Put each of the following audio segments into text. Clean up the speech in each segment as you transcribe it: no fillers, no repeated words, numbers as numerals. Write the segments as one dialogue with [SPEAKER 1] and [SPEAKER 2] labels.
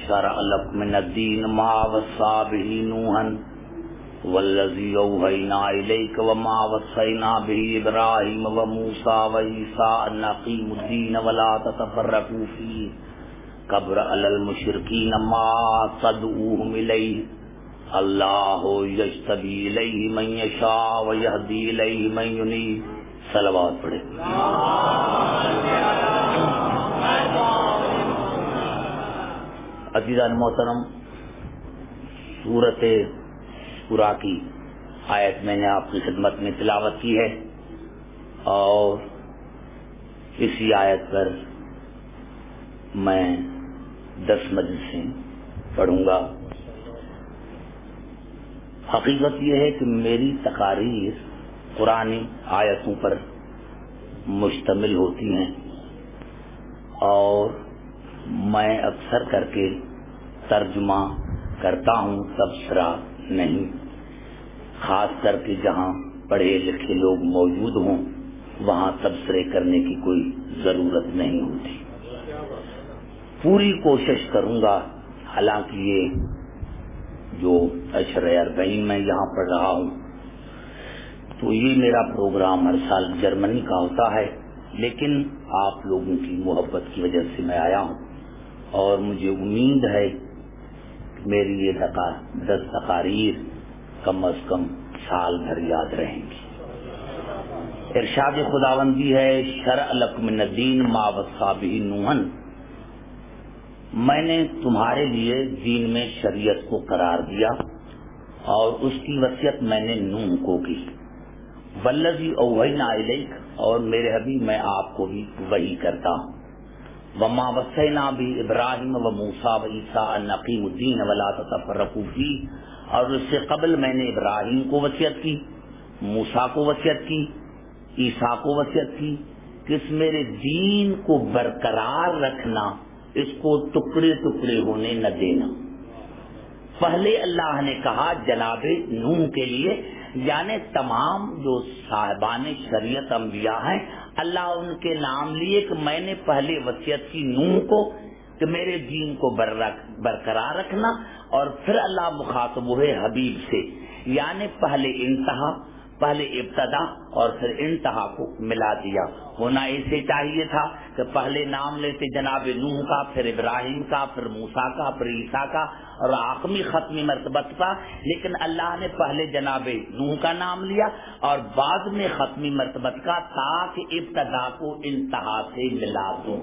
[SPEAKER 1] شرع لكم من الدين ما وصى به نوحا والذي أوحينا إليك وما وصينا به إبراهيم وموسى وعيسى أن أقيموا الدين ولا تتفرقوا فيه كبر على المشركين ما تدعوهم إليه الله يجتبي إليه من يشاء ويهدي إليه من ينيب. صلوات پڑھے. عزیزان محترم، سورۃ شورا کی آیت میں نے آپ کی خدمت میں تلاوت کی ہے اور اسی آیت پر میں 10 مجلسیں پڑھوں گا. حقیقت یہ ہے کہ میری تقاریر قرآنی آیتوں پر مشتمل ہوتی ہیں اور میں اکثر کر کے ترجمہ کرتا ہوں، تبصرہ نہیں. خاص کر کے جہاں پڑھے لکھے لوگ موجود ہوں وہاں تبصرے کرنے کی کوئی ضرورت نہیں ہوتی. پوری کوشش کروں گا، حالانکہ یہ جو اشر اربعین میں یہاں پڑھ رہا ہوں تو یہ میرا پروگرام ہر سال جرمنی کا ہوتا ہے، لیکن آپ لوگوں کی محبت کی وجہ سے میں آیا ہوں اور مجھے امید ہے کہ میری یہ 10 تقاریر کم از کم سال بھر یاد رہیں گی. ارشاد خداوندی ہے شرع لکم من الدین ما وصی بہ نوحا، میں نے تمہارے لیے دین میں شریعت کو قرار دیا اور اس کی وصیت میں نے نوح کو کی. والذی اوحینا الیک، اور میرے حبیب میں آپ کو بھی وحی کرتا ہوں. وما وصینا بابراہیم وموسیٰ وعیسیٰ ان اقیموا الدین ولا تتفرقوا فیہ، اور اس سے قبل میں نے ابراہیم کو وصیت کی، موسیٰ کو وصیت کی، عیسیٰ کو وصیت کی کہ اس میرے دین کو برقرار رکھنا، اس کو ٹکڑے ٹکڑے ہونے نہ دینا. پہلے اللہ نے کہا جناب نوح کے لیے، یعنی تمام جو صاحبان شریعت انبیاء ہیں اللہ ان کے نام لیے کہ میں نے پہلے وصیت کی نوح کو کہ میرے دین کو برقرار رکھنا، اور پھر اللہ مخاطب ہوئے حبیب سے، یعنی پہلے انتہا، پہلے ابتدا اور پھر انتہا کو ملا دیا. ہونا ایسے چاہیے تھا کہ پہلے نام لیتے جناب نوح کا، پھر ابراہیم کا، پھر موسیٰ کا، پھر عیسیٰ کا اور آخری ختمی مرتبت کا، لیکن اللہ نے پہلے جناب نوح کا نام لیا اور بعد میں ختمی مرتبت کا، تاکہ ابتدا کو انتہا سے ملا دوں.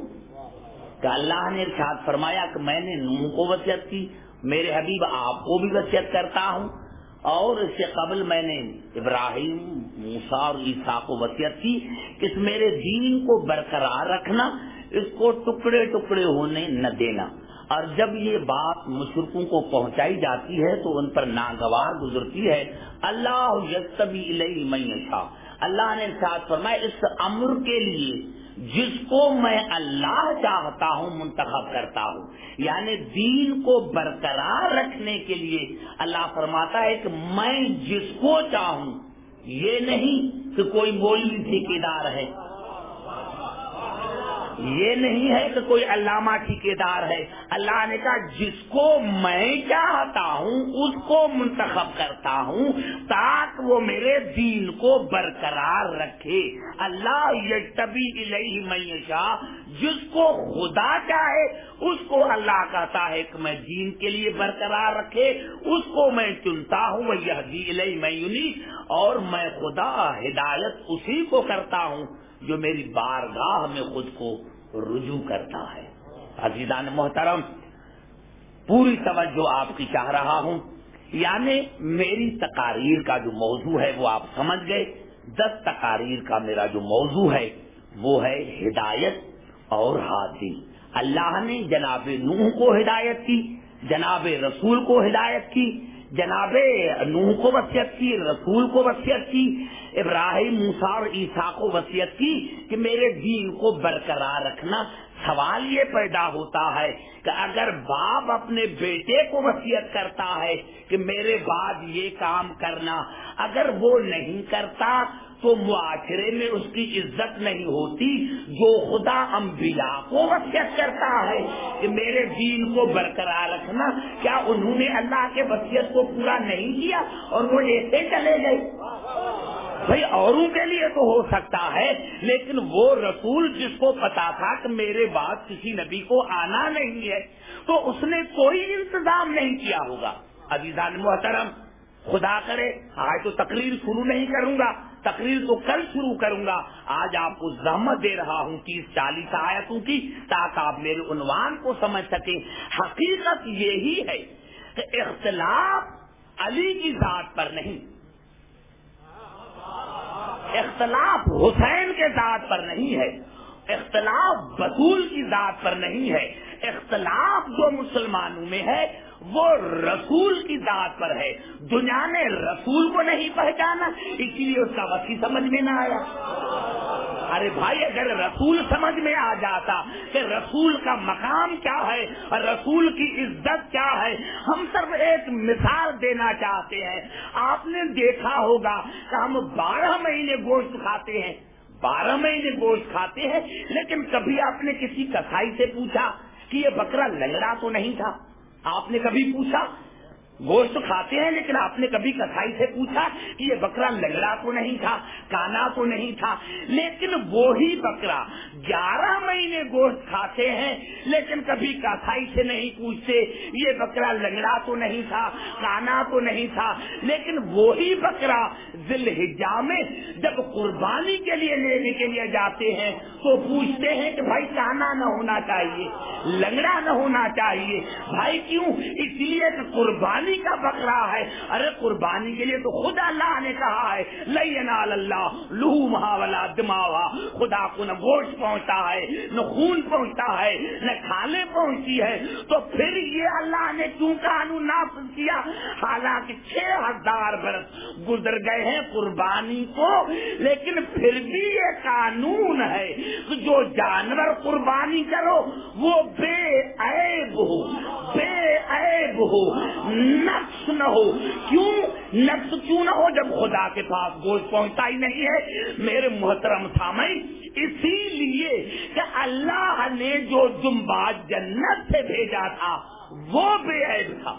[SPEAKER 1] کہ اللہ نے ارشاد فرمایا کہ میں نے نوح کو وصیت کی، میرے حبیب آپ کو بھی وصیت کرتا ہوں، اور اس سے قبل میں نے ابراہیم، موسیٰ اور عیسیٰ کو وصیت کی کہ اس میرے دین کو برقرار رکھنا، اس کو ٹکڑے ٹکڑے ہونے نہ دینا. اور جب یہ بات مشرکوں کو پہنچائی جاتی ہے تو ان پر ناگوار گزرتی ہے. اللہ یجتبی الیہ من یشاء، اللہ نے ارشاد فرمایا اس امر کے لیے جس کو میں اللہ چاہتا ہوں منتخب کرتا ہوں، یعنی دین کو برقرار رکھنے کے لیے اللہ فرماتا ہے کہ میں جس کو چاہوں، یہ نہیں کہ کوئی مولوی ٹھیکیدار ہے، یہ نہیں ہے کہ کوئی علامہ ٹھیکیدار ہے. اللہ نے کہا جس کو میں چاہتا ہوں اس کو منتخب کرتا ہوں تاکہ وہ میرے دین کو برقرار رکھے. اللہ یجتبی الیہ من یشاء، جس کو خدا چاہے اس کو اللہ کہتا ہے کہ میں دین کے لیے برقرار رکھے، اس کو میں چنتا ہوں. ویہدی الیہ من ینیب، اور میں خدا ہدایت اسی کو کرتا ہوں جو میری بارگاہ میں خود کو رجوع کرتا ہے. عزیزان محترم، پوری توجہ آپ کی چاہ رہا ہوں، یعنی میری تقاریر کا جو موضوع ہے وہ آپ سمجھ گئے. 10 تقاریر کا میرا جو موضوع ہے وہ ہے ہدایت اور ہادی. اللہ نے جناب نوح کو ہدایت کی، جناب رسول کو ہدایت کی، جناب نوح کو وصیت کی، رسول کو وصیت کی، ابراہیم، موسیٰ اور عیسیٰ کو وصیت کی کہ میرے دین کو برقرار رکھنا. سوال یہ پیدا ہوتا ہے کہ اگر باپ اپنے بیٹے کو وصیت کرتا ہے کہ میرے بعد یہ کام کرنا، اگر وہ نہیں کرتا تو معاشرے میں اس کی عزت نہیں ہوتی. جو خدا انبیاء کو وصیت کرتا ہے کہ میرے دین کو برقرار رکھنا، کیا انہوں نے اللہ کے وصیت کو پورا نہیں کیا اور وہ ایسے چلے گئے؟ بھائی اوروں کے لیے تو ہو سکتا ہے، لیکن وہ رسول جس کو پتا تھا کہ میرے بعد کسی نبی کو آنا نہیں ہے، تو اس نے کوئی انتظام نہیں کیا ہوگا. عزیزان محترم، خدا کرے آج تو تقریر شروع نہیں کروں گا، تقریر تو کل شروع کروں گا. آج آپ کو زحمت دے رہا ہوں 30-40 آیتوں کی، تاکہ آپ میرے عنوان کو سمجھ سکیں. حقیقت یہی ہے کہ اختلاف علی کی ذات پر نہیں، اختلاف حسین کے ذات پر نہیں ہے، اختلاف بطول کی ذات پر نہیں ہے. اختلاف جو مسلمانوں میں ہے وہ رسول کی ذات پر ہے. دنیا نے رسول کو نہیں پہچانا، اسی لیے اس کا وسیع سمجھ میں نہ آیا. ارے بھائی، اگر رسول سمجھ میں آ جاتا کہ رسول کا مقام کیا ہے اور رسول کی عزت کیا ہے. ہم صرف ایک مثال دینا چاہتے ہیں. آپ نے دیکھا ہوگا کہ ہم 12 مہینے گوشت کھاتے ہیں، 12 مہینے گوشت کھاتے ہیں، لیکن کبھی آپ نے کسی کسائی سے پوچھا کہ یہ بکرا لنگڑا تو نہیں تھا؟ آپ نے کبھی پوچھا؟ گوشت کھاتے ہیں لیکن آپ نے کبھی کسائی سے پوچھا کہ یہ بکرا لنگڑا تو نہیں تھا، کانا تو نہیں تھا؟ لیکن وہی بکرا 11 مہینے گوشت کھاتے ہیں لیکن کبھی کسائی سے نہیں پوچھتے یہ بکرا لنگڑا تو نہیں تھا، کانا تو نہیں تھا. لیکن وہی بکرا ذی الحجہ میں جب قربانی کے لیے لینے کے لیے جاتے ہیں تو پوچھتے ہیں کہ بھائی کانا نہ ہونا چاہیے، لنگڑا نہ ہونا چاہیے. بھائی کیوں؟ اس لیے کہ قربانی کا بکرا ہے. ارے قربانی کے لیے تو خود اللہ نے کہا ہے لن ینال اللہ لحومھا ولا دماؤھا. خدا کو نہ گوشت پہنچتا ہے، نہ خون پہنچتا ہے، نہ کھالیں پہنچتی ہے. تو پھر یہ اللہ نے کیوں قانون نافذ کیا؟ حالانکہ 6000 برس گزر گئے ہیں قربانی کو، لیکن پھر بھی یہ قانون ہے کہ جو جانور قربانی کرو وہ بے عیب ہو، بے عیب ہو، نقص نہ ہو. کیوں نقص کیوں نہ ہو جب خدا کے پاس گوشت پہنچتا ہی نہیں ہے؟ میرے محترم سامعین، اسی لیے کہ اللہ نے جو جنباز جنت سے بھیجا تھا وہ بے عیب تھا.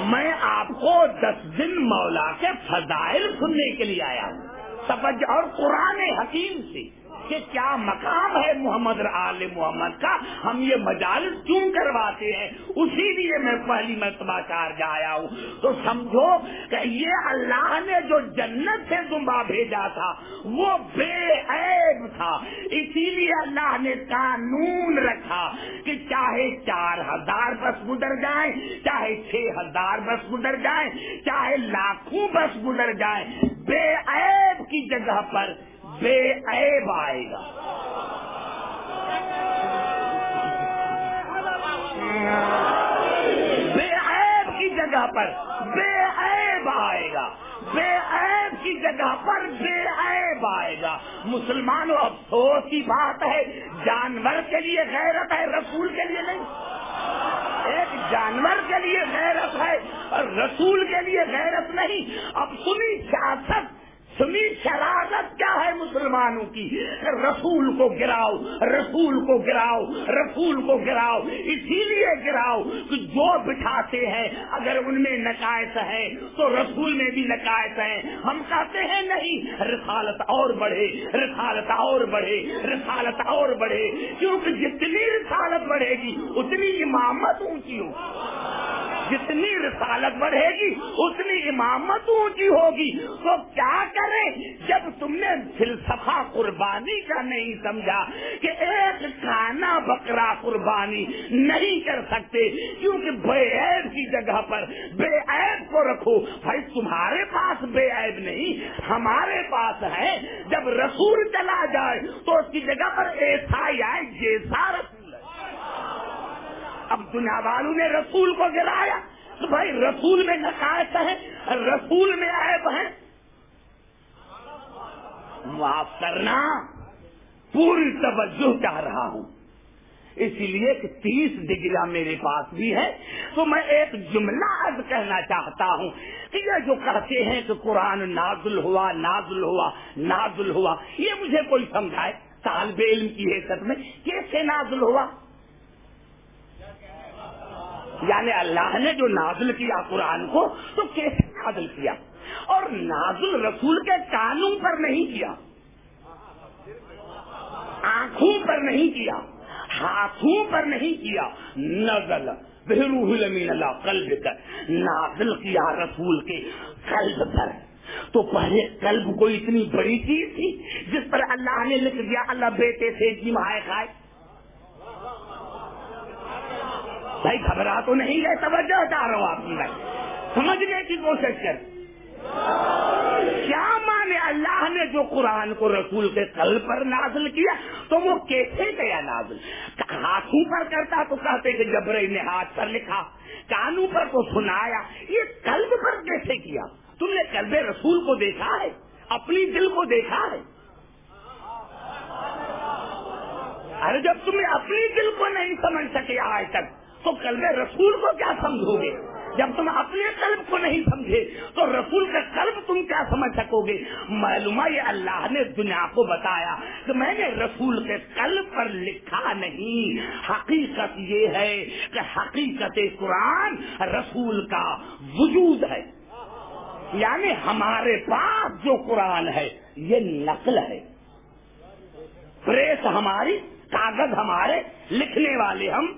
[SPEAKER 1] میں آپ کو 10 دن مولا کے فضائل سننے کے لیے آیا ہوں، توجہ، اور قرآن حکیم سے کہ کیا مقام ہے محمد آل محمد کا. ہم یہ مجالس کیوں کرواتے ہیں؟ اسی لیے میں پہلی مرتبہ شارجہ آیا ہوں. تو سمجھو کہ یہ اللہ نے جو جنت سے دمبا بھیجا تھا وہ بے عیب تھا. اسی لیے اللہ نے قانون رکھا کہ چاہے 4000 برس گزر جائیں، چاہے 6000 برس گزر جائیں، چاہے لاکھوں برس گزر جائیں، بے عیب کی جگہ پر بے عیب آئے گا. بے عیب کی جگہ پر بے عیب آئے گا، بے عیب کی جگہ پر بے عیب آئے گا. مسلمانوں، افسوس کی بات ہے، جانور کے لیے غیرت ہے، رسول کے لیے نہیں. ایک جانور کے لیے غیرت ہے اور رسول کے لیے غیرت نہیں. اب سنی سیاست، سنی شرارت کیا ہے مسلمانوں کی؟ رسول کو گراؤ، رسول کو گراؤ، رسول کو گراؤ. اسی لیے گراؤ کہ جو بٹھاتے ہیں اگر ان میں نقائص ہیں تو رسول میں بھی نقائص ہیں. ہم کہتے ہیں نہیں، رسالت اور بڑھے، رسالت اور بڑھے، رسالت اور بڑھے، کیونکہ جتنی رسالت بڑھے گی اتنی امامت اونچی ہوگی، جتنی رسالت بڑھے گی اتنی امامت اونچی ہوگی. تو کیا کریں جب تم نے فلسفہ قربانی کا نہیں سمجھا کہ ایک کانا بکرا قربانی نہیں کر سکتے کیونکہ بے عیب کی جگہ پر بے عیب کو رکھو. بھائی تمہارے پاس بے عیب نہیں، ہمارے پاس ہے. جب رسول چلا جائے تو اس کی جگہ پر ایسا ہی آئے جیسا رسول ہے. اب دنیا والوں نے رسول کو گرایا تو بھائی رسول میں نقائص ہے، رسول میں عیب ہے. معاف کرنا، پوری توجہ چاہ رہا ہوں. اسی لیے کہ 30 ڈگریاں میرے پاس بھی ہے، تو میں ایک جملہ عرض کہنا چاہتا ہوں کہ یہ جو کہتے ہیں کہ قرآن نازل ہوا نازل ہوا نازل ہوا، یہ مجھے کوئی سمجھائے طالب علم کی حیثیت میں کیسے نازل ہوا؟ یعنی اللہ نے جو نازل کیا قرآن کو تو کیسے نازل کیا؟ اور نازل رسول کے کانوں پر نہیں کیا، آنکھوں پر نہیں کیا، ہاتھوں پر نہیں کیا، نزل بروح الامین اللہ قلب پر، نازل کیا رسول کے قلب پر۔ تو پہلے قلب کوئی اتنی بڑی چیز تھی جس پر اللہ نے لکھ دیا اللہ بیٹے سے جمائے کھائے؟ بھائی گھبرا تو نہیں گئے، توجہ چاہ رہا ہوں آپ کی، بھائی سمجھنے کی کوشش کر۔ کیا مانے اللہ نے جو قرآن کو رسول کے قلب پر نازل کیا تو وہ کیسے گیا نازل؟ ہاتھوں پر کرتا تو کہتے کہ جبرائیل نے ہاتھ پر لکھا، کانوں پر تو سنایا، یہ قلب پر کیسے کیا؟ تم نے قلب رسول کو دیکھا ہے؟ اپنی دل کو دیکھا ہے؟ ارے جب تم اپنی دل کو نہیں سمجھ سکے آج تک تو قلب رسول کو کیا سمجھو گے؟ جب تم اپنے قلب کو نہیں سمجھے تو رسول کا قلب تم کیا سمجھ سکو گے؟ معلومہ یہ اللہ نے دنیا کو بتایا کہ میں نے رسول کے قلب پر لکھا نہیں، حقیقت یہ ہے کہ حقیقت قرآن رسول کا وجود ہے، یعنی ہمارے پاس جو قرآن ہے یہ نقل ہے، پریس ہماری، کاغذ ہمارے، لکھنے والے ہم،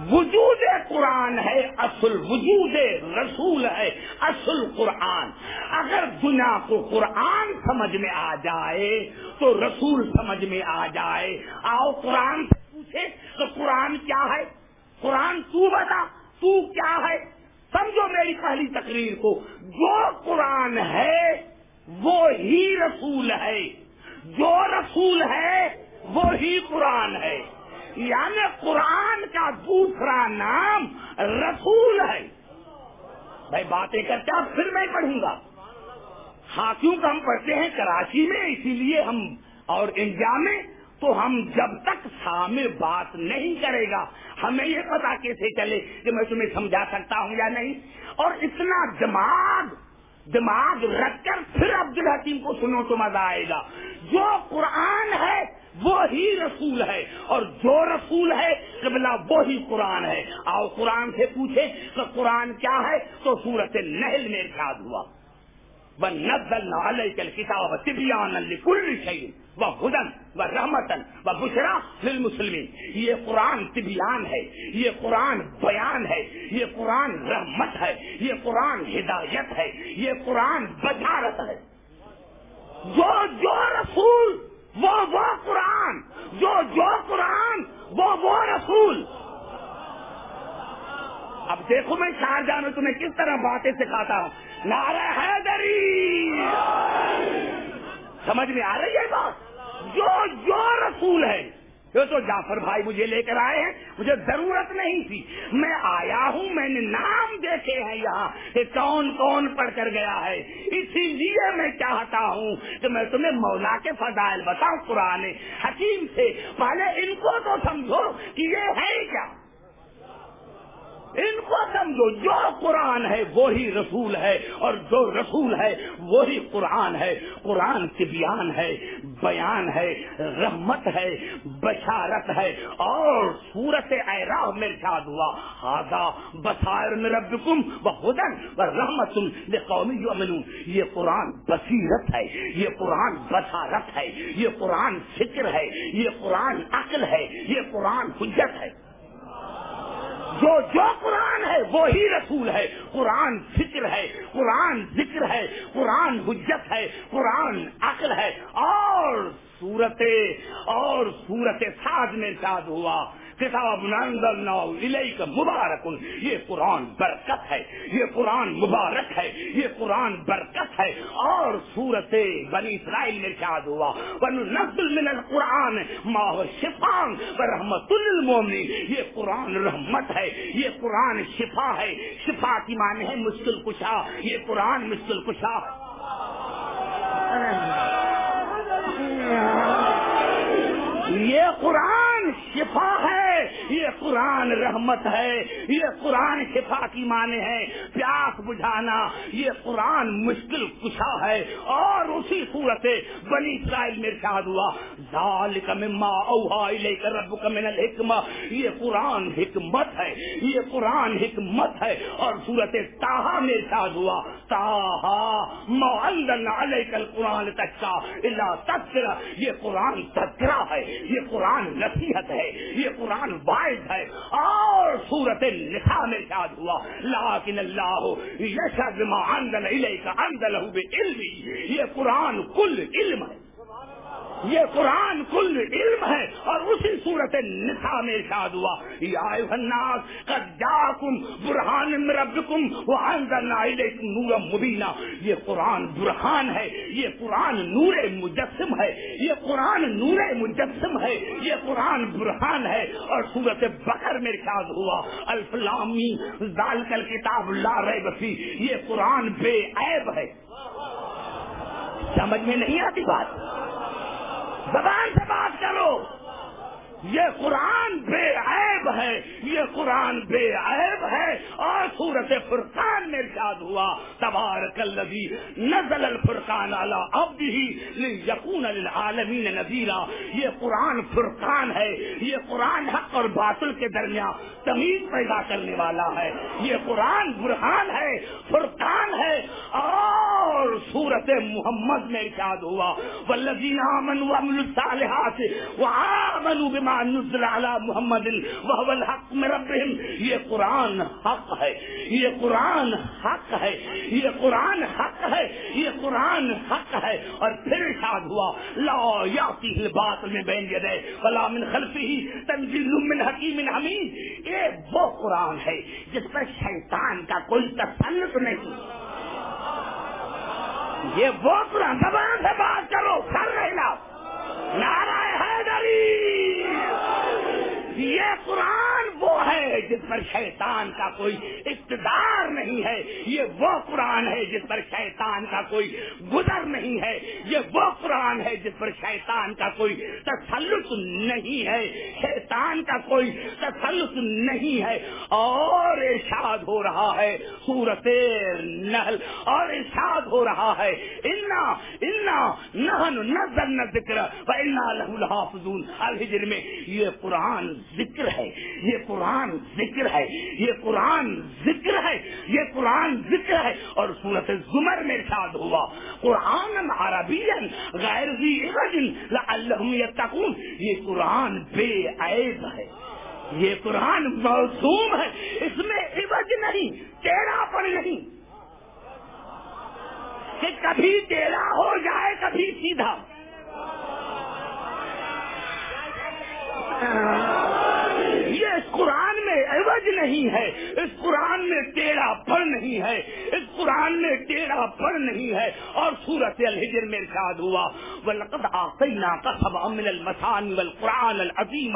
[SPEAKER 1] وجود قرآن ہے اصل، وجود رسول ہے اصل قرآن۔ اگر دنیا کو قرآن سمجھ میں آ جائے تو رسول سمجھ میں آ جائے۔ آؤ قرآن سے پوچھے تو قرآن کیا ہے؟ قرآن تو بتا، تو کیا ہے؟ سمجھو میری پہلی تقریر کو، جو قرآن ہے وہی رسول ہے، جو رسول ہے وہی قرآن ہے، یعنی قرآن کا دوسرا نام رسول ہے۔ بھائی باتیں کرتے آپ پھر میں پڑھوں گا، ہاتھیوں کا ہم پڑھتے ہیں کراچی میں، اسی لیے ہم اور انڈیا میں، تو ہم جب تک سامنے بات نہیں کرے گا ہمیں یہ پتا کیسے چلے کہ میں تمہیں سمجھا سکتا ہوں یا نہیں؟ اور اتنا دماغ رکھ کر پھر عبدالحکیم کو سنو تو مزہ آئے گا۔ جو قرآن ہے وہی رسول ہے، اور جو رسول ہے قبلہ وہی قرآن ہے۔ آؤ قرآن سے پوچھے کہ قرآن کیا ہے تو سورۃ النحل میں ارشاد ہوا وَنَزَّلْنَا عَلَيْكَ الْكِتَابَ تِبْيَانًا لِكُلِّ شَيْءٍ وَهُدًى وَرَحْمَةً وَبُشْرَىٰ لِلْمُسْلِمِينَ۔ یہ قرآن تبیان ہے، یہ قرآن بیان ہے، یہ قرآن رحمت ہے، یہ قرآن ہدایت ہے، یہ قرآن بشارت ہے۔ جو رسول وہ قرآن، جو قرآن وہ رسول۔ اب دیکھو میں شارجہ میں تمہیں کس طرح باتیں سکھاتا ہوں۔ نعرہ حیدری، سمجھ میں آ رہی ہے بات؟ جو رسول ہے، یہ تو جعفر بھائی مجھے لے کر آئے ہیں، مجھے ضرورت نہیں تھی، میں آیا ہوں، میں نے نام دیکھے ہیں یہاں کہ کون کون پڑھ کر گیا ہے، اسی لیے میں چاہتا ہوں کہ میں تمہیں مولا کے فضائل بتاؤں قرآن حکیم سے۔ پہلے ان کو تو سمجھو کہ یہ ہے کیا، ان کو سمجھو۔ جو قرآن ہے وہی رسول ہے، اور جو رسول ہے وہی قرآن ہے۔ قرآن تبیان ہے، بیان ہے، رحمت ہے، بشارت ہے۔ اور سورۃ اعراف میں ارشاد ہوا ھذا بصائر من ربکم وہدی ورحمۃ لقوم یؤمنون۔ یہ قرآن بصیرت ہے، یہ قرآن بشارت ہے، یہ قرآن فکر ہے، یہ قرآن عقل ہے، یہ قرآن حجت ہے۔ جو قرآن ہے وہی رسول ہے۔ قرآن فکر ہے، قرآن ذکر ہے، قرآن حجت ہے، قرآن عقل ہے۔ اور سورت سعد میں ارشاد ہوا کتاب انزلناہ الیک مبارک، یہ قرآن برکت ہے، یہ قرآن مبارک ہے، یہ قرآن برکت ہے۔ اور سورت بنی اسرائیل میں ارشاد ہوا وَنُنَزِّلُ مِنَ الْقُرْآنِ مَا هُوَ شِفَاءٌ وَرَحْمَةٌ لِّلْمُؤْمِنِينَ۔ یہ قرآن رحمت ہے، یہ قرآن شفا ہے، شفا کی معنی ہے مشکل کشا، یہ قرآن مشکل کشا۔ یہ قرآن شفا ہے، یہ قرآن رحمت ہے، یہ قرآن شفا کی معنی ہے پیاس بجھانا، یہ قرآن مشکل کشا ہے۔ اور اسی صورت بنی اسرائیل میں ارشاد ہوا ذالک مما اوحی الیک ربک من الحکمہ، یہ قرآن حکمت ہے، یہ قرآن حکمت ہے۔ اور سورت طٰہٰ میں ارشاد ہوا طٰہٰ ما انزلنا الیک القرآن تشقیٰ الا تذکرہ، یہ قرآن تذکرہ ہے، یہ قرآن نصیحت ہے، یہ قرآن واعظ ہے۔ اور سورت النساء میں ارشاد ہوا لیکن اللہ یشہد بما انزل الیک انزلہ بعلمہ، یہ قرآن کل علم ہے، یہ قرآن کل علم ہے۔ اور اسی صورت النساء میں ارشاد ہوا یا ایھا الناس قد جاءکم برہان من ربکم وانزلنا الیکم نورا مبینا، یہ قرآن برہان ہے، یہ قرآن نور مجسم ہے، یہ قرآن نور مجسم ہے، یہ قرآن برہان ہے۔ اور سورت بقرہ میں ارشاد ہوا الف لام میم ذالک الکتاب لا ریب فیہ، یہ قرآن بے عیب ہے۔ سمجھ میں نہیں آتی بات؟ زبان سے بات کرو، یہ قرآن بے عیب ہے، یہ قرآن بے عیب ہے۔ اور سورت فرقان میں ارشاد ہوا تبارک الذی نزل الفرقان علی عبدہ لیکون للعالمین نذیرا، یہ قرآن فرقان ہے، یہ قرآن حق اور باطل کے درمیان تمیز پیدا کرنے والا ہے، یہ قرآن برہان ہے، فرقان ہے۔ اور سورت محمد میں ارشاد ہوا والذین آمنوا وعملوا الصالحات وآمنوا بما نزل علی محمد وهو الحق من ربهم، یہ قرآن حق ہے، یہ قرآن حق ہے، یہ قرآن حق ہے، یہ قرآن حق ہے۔ اور پھر ارشاد ہوا لا یأتیہ الباطل من بین یدیہ ولا من خلفہ تنزیل من حکیم حمید، یہ وہ قرآن ہے جس پر شیطان کا کوئی تسلط نہیں، یہ وہ قرآن۔ زبان سے بات کرو، سر رہنا، نعرہ حیدری، یہ قرآن وہ ہے جس پر شیطان کا کوئی اقتدار نہیں ہے، یہ وہ قرآن ہے جس پر شیطان کا کوئی گزر نہیں ہے، یہ وہ قرآن ہے جس پر شیطان کا کوئی تسلط نہیں ہے، شیطان کا کوئی تسلط نہیں ہے۔ اور ارشاد ہو رہا ہے سورۃ النحل، اور ارشاد ہو رہا ہے انا نحن نزلنا الذکر وانا لہ لحافظون، الحجر میں یہ قرآن ذکر ہے، یہ قرآن ذکر ہے، یہ قرآن ذکر ہے، یہ قرآن ذکر ہے۔ اور سورۃ الزمر میں ارشاد ہوا قرآن عربیا غیر ذی عوج لعلہم یتقون، یہ قرآن بے عیب ہے، یہ قرآن معصوم ہے، اس میں عوج نہیں، ٹیڑھا پن نہیں کہ کبھی ٹیڑھا ہو جائے کبھی سیدھا۔ یہ اس قرآن میں عوج نہیں ہے، اس قرآن میں ٹیڑھا پن نہیں ہے، اس قرآن میں ٹیڑھا پن نہیں ہے۔ اور سورۃ الحجر میں ارشاد ہوا وَلَقَدْ آتَيْنَاكَ سَبْعًا مِنَ الْمَثَانِي وَالْقُرْآنَ الْعَظِيمَ،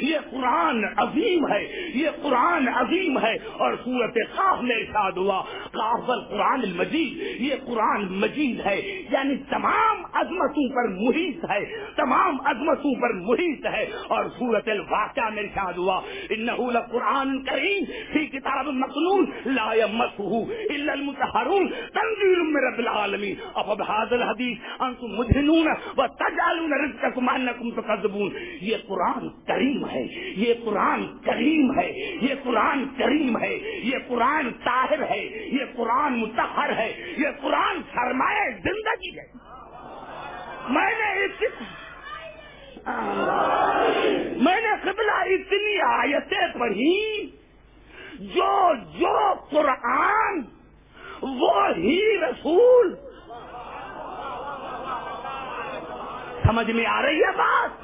[SPEAKER 1] یہ قرآن عظیم ہے، یہ قرآن عظیم ہے۔ اور سورۃ قاف میں ارشاد ہوا قاف والقرآن المجید، یہ قرآن مجید ہے، یعنی تمام عظمتوں پر محیط ہے، تمام عظمتوں پر محیط ہے۔ اور سورۃ الواقعہ میں ارشاد ہوا انہ لقرآن کریم فی کتاب مکنون لا یمسہ الا المطہرون تنزیل من رب العالمین افبہذا الحدیث انتم مدہنون وتجعلون رزقکم انکم تکذبون، یہ قرآن کریم ہے، یہ قرآن کریم ہے، یہ قرآن کریم ہے، یہ قرآن طاہر ہے، یہ قرآن مطہر ہے، یہ قرآن سرمایہ زندگی ہے۔ میں نے قبلہ اتنی آیتیں پڑھی جو قرآن وہی رسول، سمجھ میں آ رہی ہے بات؟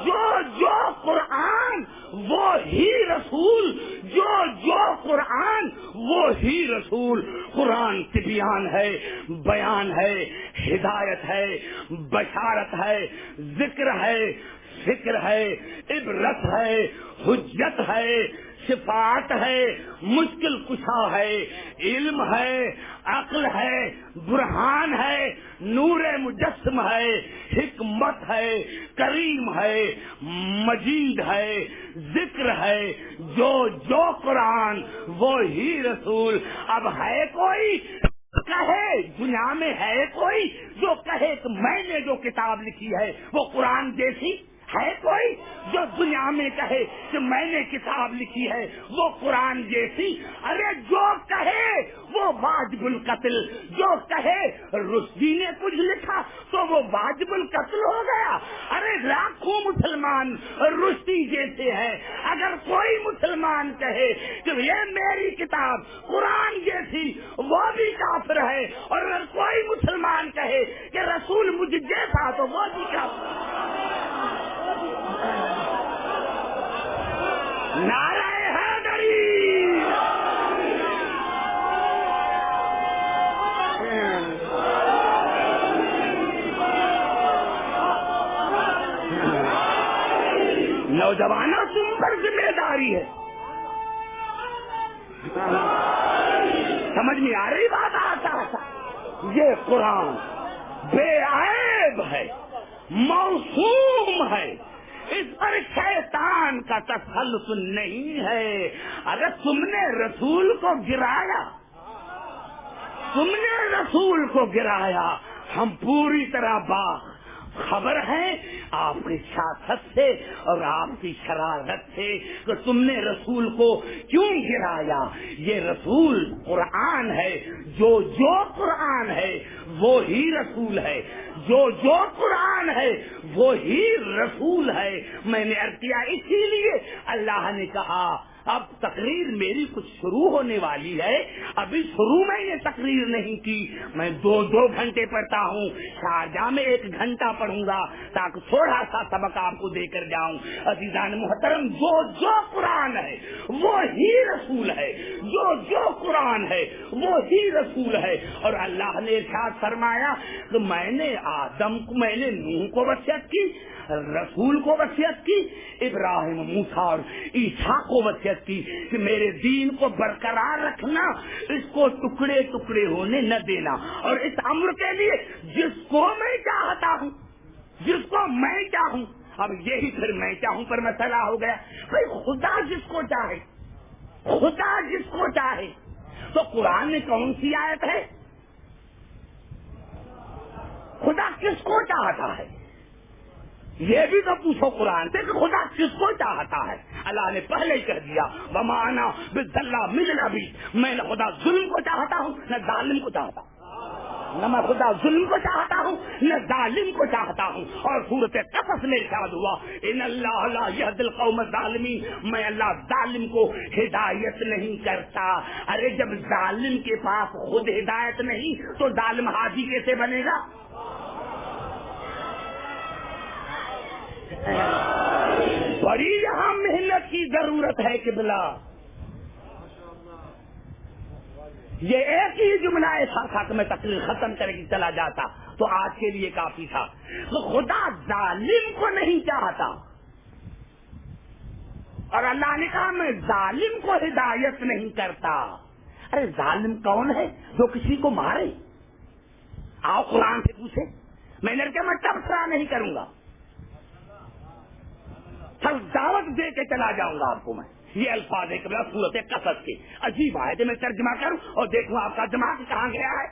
[SPEAKER 1] جو قرآن وہی رسول، جو قرآن وہی رسول۔ قرآن تبیان ہے، بیان ہے، ہدایت ہے، بشارت ہے، ذکر ہے، فکر ہے، عبرت ہے، حجت ہے، شفاعت ہے، مشکل کشا ہے، علم ہے، عقل ہے، برہان ہے، نور مجسم ہے، حکمت ہے، کریم ہے، مجید ہے، ذکر ہے، جو قرآن وہی رسول۔ اب ہے کوئی کہے، دنیا میں ہے کوئی جو کہے کہ میں نے جو کتاب لکھی ہے وہ قرآن جیسی؟ ہے کوئی جو دنیا میں کہے کہ میں نے کتاب لکھی ہے وہ قرآن جیسی؟ ارے جو کہے وہ واجب القتل، جو کہے رشدی نے کچھ لکھا تو وہ واجب القتل ہو گیا۔ ارے لاکھوں مسلمان رشدی جیسے ہیں، اگر کوئی مسلمان کہے کہ یہ میری کتاب قرآن جیسی وہ بھی کافر ہے، اور اگر کوئی مسلمان کہے کہ رسول مجھ جیسا تو وہ بھی کافر۔ نعرہ حیدری، نوجوانوں تم پر ذمہ داری ہے، سمجھ میں آ رہی بات؟ آتا یہ قرآن بے عیب ہے، موسوم ہے، اس پر شیطان کا تسلط نہیں ہے۔ اگر تم نے رسول کو گرایا، تم نے رسول کو گرایا، ہم پوری طرح خبر ہے آپ کی سیاست سے اور آپ کی شرارت سے کہ تم نے رسول کو کیوں گرایا۔ یہ رسول قرآن ہے، جو قرآن ہے وہی رسول ہے، جو قرآن ہے وہی رسول ہے۔ میں نے عرض کیا اسی لیے اللہ نے کہا اب تقریر میری کچھ شروع ہونے والی ہے، ابھی شروع میں یہ تقریر نہیں کی، میں دو گھنٹے پڑھتا ہوں، شارجہ میں 1 گھنٹہ پڑھوں گا تاکہ تھوڑا سا سبق آپ کو دے کر جاؤں۔ عزیزان محترم، جو قرآن ہے وہی رسول ہے، جو قرآن ہے وہی رسول ہے۔ اور اللہ نے ارشاد فرمایا کہ میں نے آدم کو، میں نے نوح کو وصیت کی، رسول کو وصیت کی، ابراہیم، موسیٰ اور عیسیٰ کو وصیت کی کہ میرے دین کو برقرار رکھنا، اس کو ٹکڑے ٹکڑے ہونے نہ دینا، اور اس امر کے لیے جس کو میں چاہتا ہوں، جس کو میں چاہوں۔ اب یہی پھر میں چاہوں پر مسئلہ ہو گیا، بھائی خدا جس کو چاہے، خدا جس کو چاہے، تو قرآن میں کون سی آیت ہے؟ خدا کس کو چاہتا ہے یہ بھی تو پوچھو قرآن سے کہ خدا کس کو چاہتا ہے۔ اللہ نے پہلے ہی کہہ دیا وما انا بالظلام للعبید، میں نہ خدا ظلم کو چاہتا ہوں نہ ظالم کو چاہتا ہوں، نہ میں خدا ظلم کو چاہتا ہوں نہ ظالم کو چاہتا ہوں۔ اور سورۃ قصص میں ارشاد ہوا ان اللہ لا یہدی القوم الظالمین، میں اللہ ظالم کو ہدایت نہیں کرتا۔ ارے جب ظالم کے پاس خود ہدایت نہیں تو ظالم ہادی کیسے بنے گا؟ بڑی یہاں محنت کی ضرورت ہے قبلہ۔ یہ ایک ہی جملہ ایسا تھا کہ میں تقریر ختم کر کے چلا جاتا تو آج کے لیے کافی تھا۔ تو خدا ظالم کو نہیں چاہتا، اور اللہ نے کہا میں ظالم کو ہدایت نہیں کرتا۔ ارے ظالم کون ہے جو کسی کو مارے؟ آؤ قرآن سے پوچھے، میں نے کہا میں تبصرہ نہیں کروں گا، دعوت دے کے چلا جاؤں گا آپ کو۔ میں یہ الفاظ ہے کہ سورۃ قصص کے عجیب آیت میں ترجمہ کروں اور دیکھوں آپ کا دماغ کہاں گیا ہے،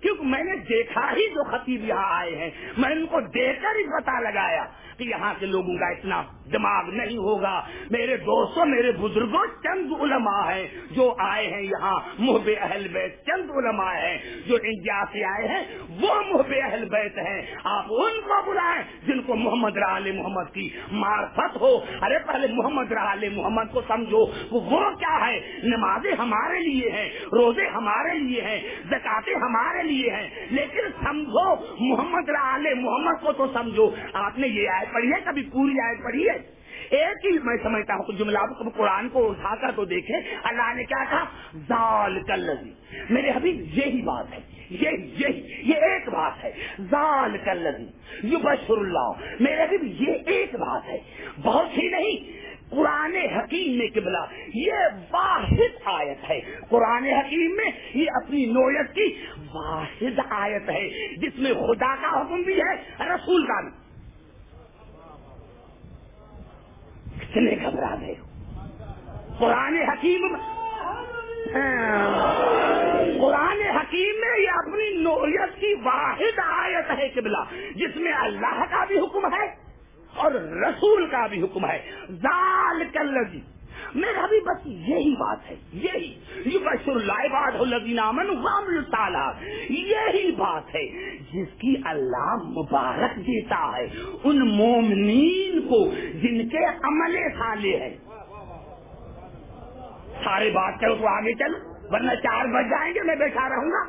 [SPEAKER 1] کیونکہ میں نے دیکھا ہی جو خطیب یہاں آئے ہیں، میں ان کو دیکھ کر ہی پتہ لگایا کہ یہاں کے لوگوں کا اتنا دماغ نہیں ہوگا۔ میرے دوستوں، میرے بزرگوں، چند علماء ہیں جو آئے ہیں یہاں محب اہل بیت، چند علماء ہیں جو انڈیا سے آئے ہیں وہ محب اہل بیت ہیں۔ آپ ان کو بلائیں جن کو محمد آل محمد کی معرفت ہو۔ ارے پہلے محمد آل محمد کو سمجھو، وہ کیا ہے؟ نمازیں ہمارے لیے ہیں، روزے ہمارے لیے ہیں، زکاتیں ہمارے لیے ہیں، لیکن سمجھو محمد آل محمد کو تو سمجھو۔ آپ نے یہ آیت پڑھی ہے؟ کبھی پوری آیت پڑھی ہے؟ ایک ہی میں سمجھتا ہوں جملہ قرآن کو اٹھا کر تو دیکھیں اللہ نے کیا کہا، ذالک الذی، میرے حبیب یہی بات ہے، یہ ایک بات ہے، ذالک الذی یبشر اللہ، میرے حبیب یہ ایک بات ہے، بہت ہی نہیں، قرآن حکیم میں قبلہ یہ واحد آیت ہے، قرآن حکیم میں یہ اپنی نوعیت کی واحد آیت ہے جس میں خدا کا حکم بھی ہے، رسول کا بھی۔ کتنے گھبرا گئے قرآن حکیم قرآن حکیم میں یہ اپنی نوعیت کی واحد آیت ہے قبلہ جس میں اللہ کا بھی حکم ہے اور رسول کا بھی حکم ہے۔ ذالک الذی، میرا بھی بس یہی بات ہے، یہی یبشر اللہ عبادہ الذین آمنوا وعملوا الصالحات، یہی بات ہے جس کی اللہ مبارک دیتا ہے ان مومنین کو جن کے عمل صالح ہے۔ سارے بات کرو تو آگے چل، ورنہ 4 بج جائیں گے، میں بیٹھا رہوں گا۔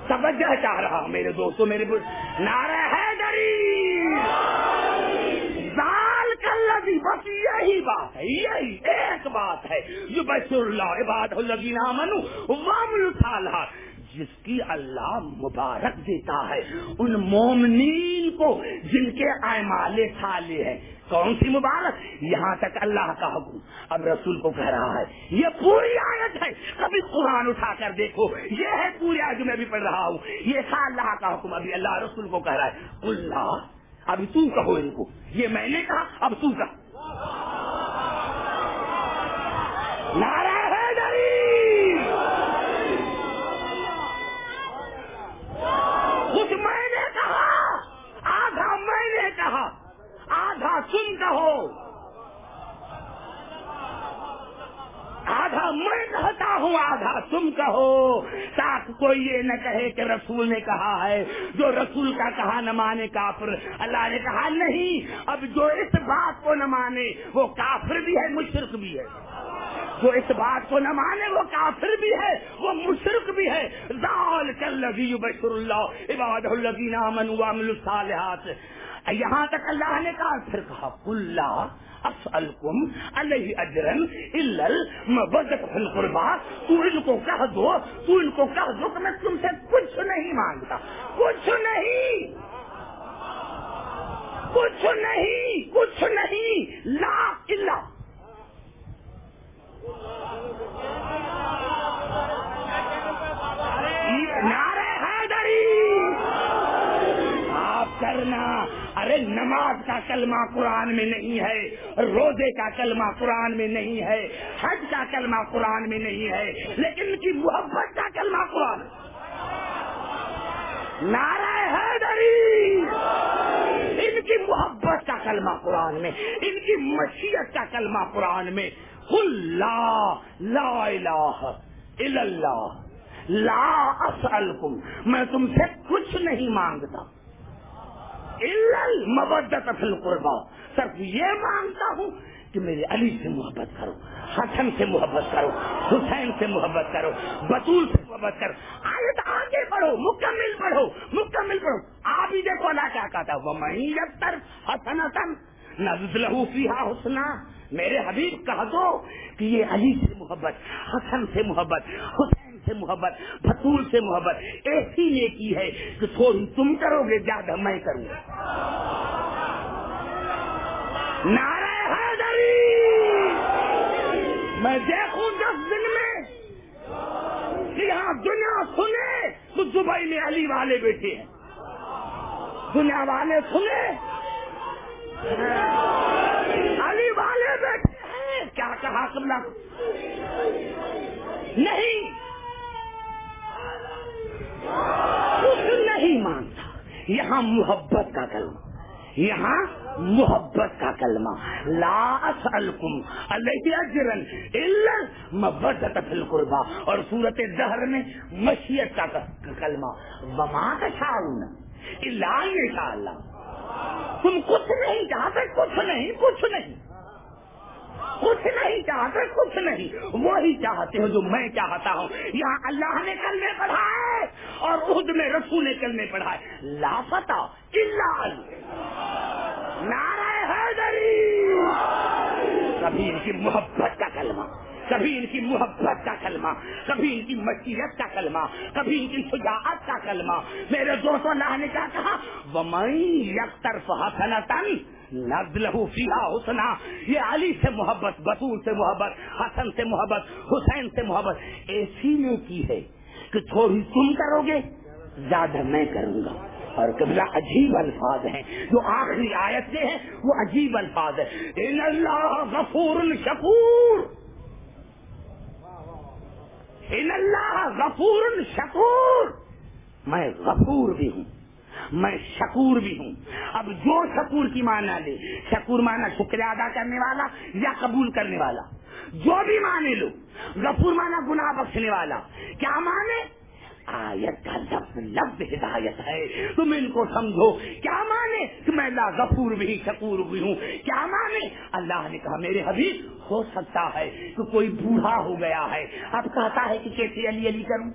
[SPEAKER 1] توجہ چاہ رہا ہوں میرے دوستوں، میرے نعرہ حیدری، ذالک الذی، بس یہی بات ہے، یہی ایک بات ہے، یبشر اللہ عبادہ الذین آمنوا وعملوا الصالحات، جس کی اللہ مبارک دیتا ہے ان مومنین کو جن کے اعمال صالح ہیں۔ کون سی مبارک؟ یہاں تک اللہ کا حکم اب رسول کو کہہ رہا ہے، یہ پوری آیت ہے، کبھی قرآن اٹھا کر دیکھو، یہ ہے پوری آیت جو میں بھی پڑھ رہا ہوں، یہ تھا اللہ کا حکم، ابھی اللہ رسول کو کہہ رہا ہے اللہ، ابھی تو کہو ان کو، یہ میں نے کہا اب تو کہا۔ نعرہ حیدری، کچھ میں نے کہا، آدھا میں نے کہا، آدھا تم کہو، آدھا میں کہتا ہوں آدھا تم کہو، تاکہ کوئی یہ نہ کہے کہ رسول نے کہا ہے، جو رسول کا کہا نہ مانے کافر۔ اللہ نے کہا نہیں، اب جو اس بات کو نہ مانے وہ کافر بھی ہے مشرک بھی ہے، جو اس بات کو نہ مانے وہ کافر بھی ہے وہ مشرک بھی ہے۔ ذالک الذی یبشر اللہ عبادہ الذین آمنوا وعملوا الصالحات، یہاں تک اللہ نے کہا، پھر کہا قل لا اسألکم علیہ اجرا الا المودۃ فی القربی، تو ان کو کہہ دو کہ میں تم سے کچھ نہیں مانگتا، کچھ نہیں، لا الا نعرہ حیدری آپ کرنا۔ ارے نماز کا کلمہ قرآن میں نہیں ہے، روزے کا کلمہ قرآن میں نہیں ہے، حج کا کلمہ قرآن میں نہیں ہے، لیکن ان کی محبت کا کلمہ قرآن۔ نعرہ حیدری، ان کی محبت کا کلمہ قرآن میں، ان کی مشیت کا کلمہ قرآن میں۔ قل لا الہ الا اللہ لا اسألکم، میں تم سے کچھ نہیں مانگتا، الا المودۃ فی القربی، صرف یہ مانگتا ہوں کہ میرے علی سے محبت کرو، حسن سے محبت کرو، حسین سے محبت کرو، بطول سے محبت کرو۔ آیت آگے پڑھو، مکمل پڑھو۔ آپ ہی دیکھو اللہ کیا کہتا ہے، وَمَن یَقْتَرِفْ حَسَنَةً نَزِدْ لَهُ فِيهَا حُسْنًا، میرے حبیب کہہ دو کہ یہ علی سے محبت، حسن سے محبت، حسین سے محبت، بطول سے محبت ایسی نیکی ہے کہ تھوڑی تم کرو گے، زیادہ میں کروں گا۔ نعرہ حیدری، میں دیکھوں 10 دن میں کہ یہاں دنیا سنے تو دبئی میں علی والے بیٹھے ہیں، دنیا والے سنے علی والے بیٹھے ہیں۔ کیا کہا قبلہ؟ نہیں، کچھ نہیں مانتا، یہاں محبت کا کلمہ، یہاں محبت کا کلمہ، لا اسألکم علیہ اجرا الا المودۃ فی القربی، اور سورۃ الدہر میں مشیت کا کلمہ، وما تشاءون الا ان یشاء اللہ، تم کچھ نہیں چاہتے، کچھ نہیں چاہتے، کچھ نہیں، وہی چاہتے ہو جو میں چاہتا ہوں۔ یہاں اللہ نے کلمے پڑھائے اور عہد میں رسول نے کلمے پڑھائے، لا فتح الا علی۔ نعرہ حیدری، کبھی ان کی محبت کا کلمہ، کبھی ان کی محبت کا کلمہ، کبھی ان کی مشیت کا کلمہ، کبھی ان کی شجاعت کا کلمہ. میرے دوستوں اللہ نے کیا کہا؟ وَمَن يَقْتَرْفْ حَسَنَةً نَزْلَهُ فِيهَا حُسْنًا. یہ علی سے محبت، بطول سے محبت، حسن سے محبت، حسین سے محبت ایسی نے کی ہے کہ تھوڑی تم کرو گے زیادہ میں کروں گا. اور قبلہ عجیب الفاظ ہیں جو آخری آیت کے ہیں، وہ عجیب الفاظ ہے. ان اللہ غفور شکور، ان اللہ غفور شکور. میں غفور بھی ہوں، میں شکور بھی ہوں. اب جو شکور کی معنی لے، شکور معنی شکریہ ادا کرنے والا یا قبول کرنے والا، جو بھی معنی لو. غفور معنی گناہ بخشنے والا. کیا معنی؟ آیت کا لفظ ہدایت ہے، تم ان کو سمجھو. کیا مانے کہ میں اللہ غفور بھی شکور بھی ہوں؟ کیا مانے؟ اللہ نے کہا میرے حبیب ہو سکتا ہے کہ کوئی بوڑھا ہو گیا ہے، اب کہتا ہے کہ کیسے علی علی کروں.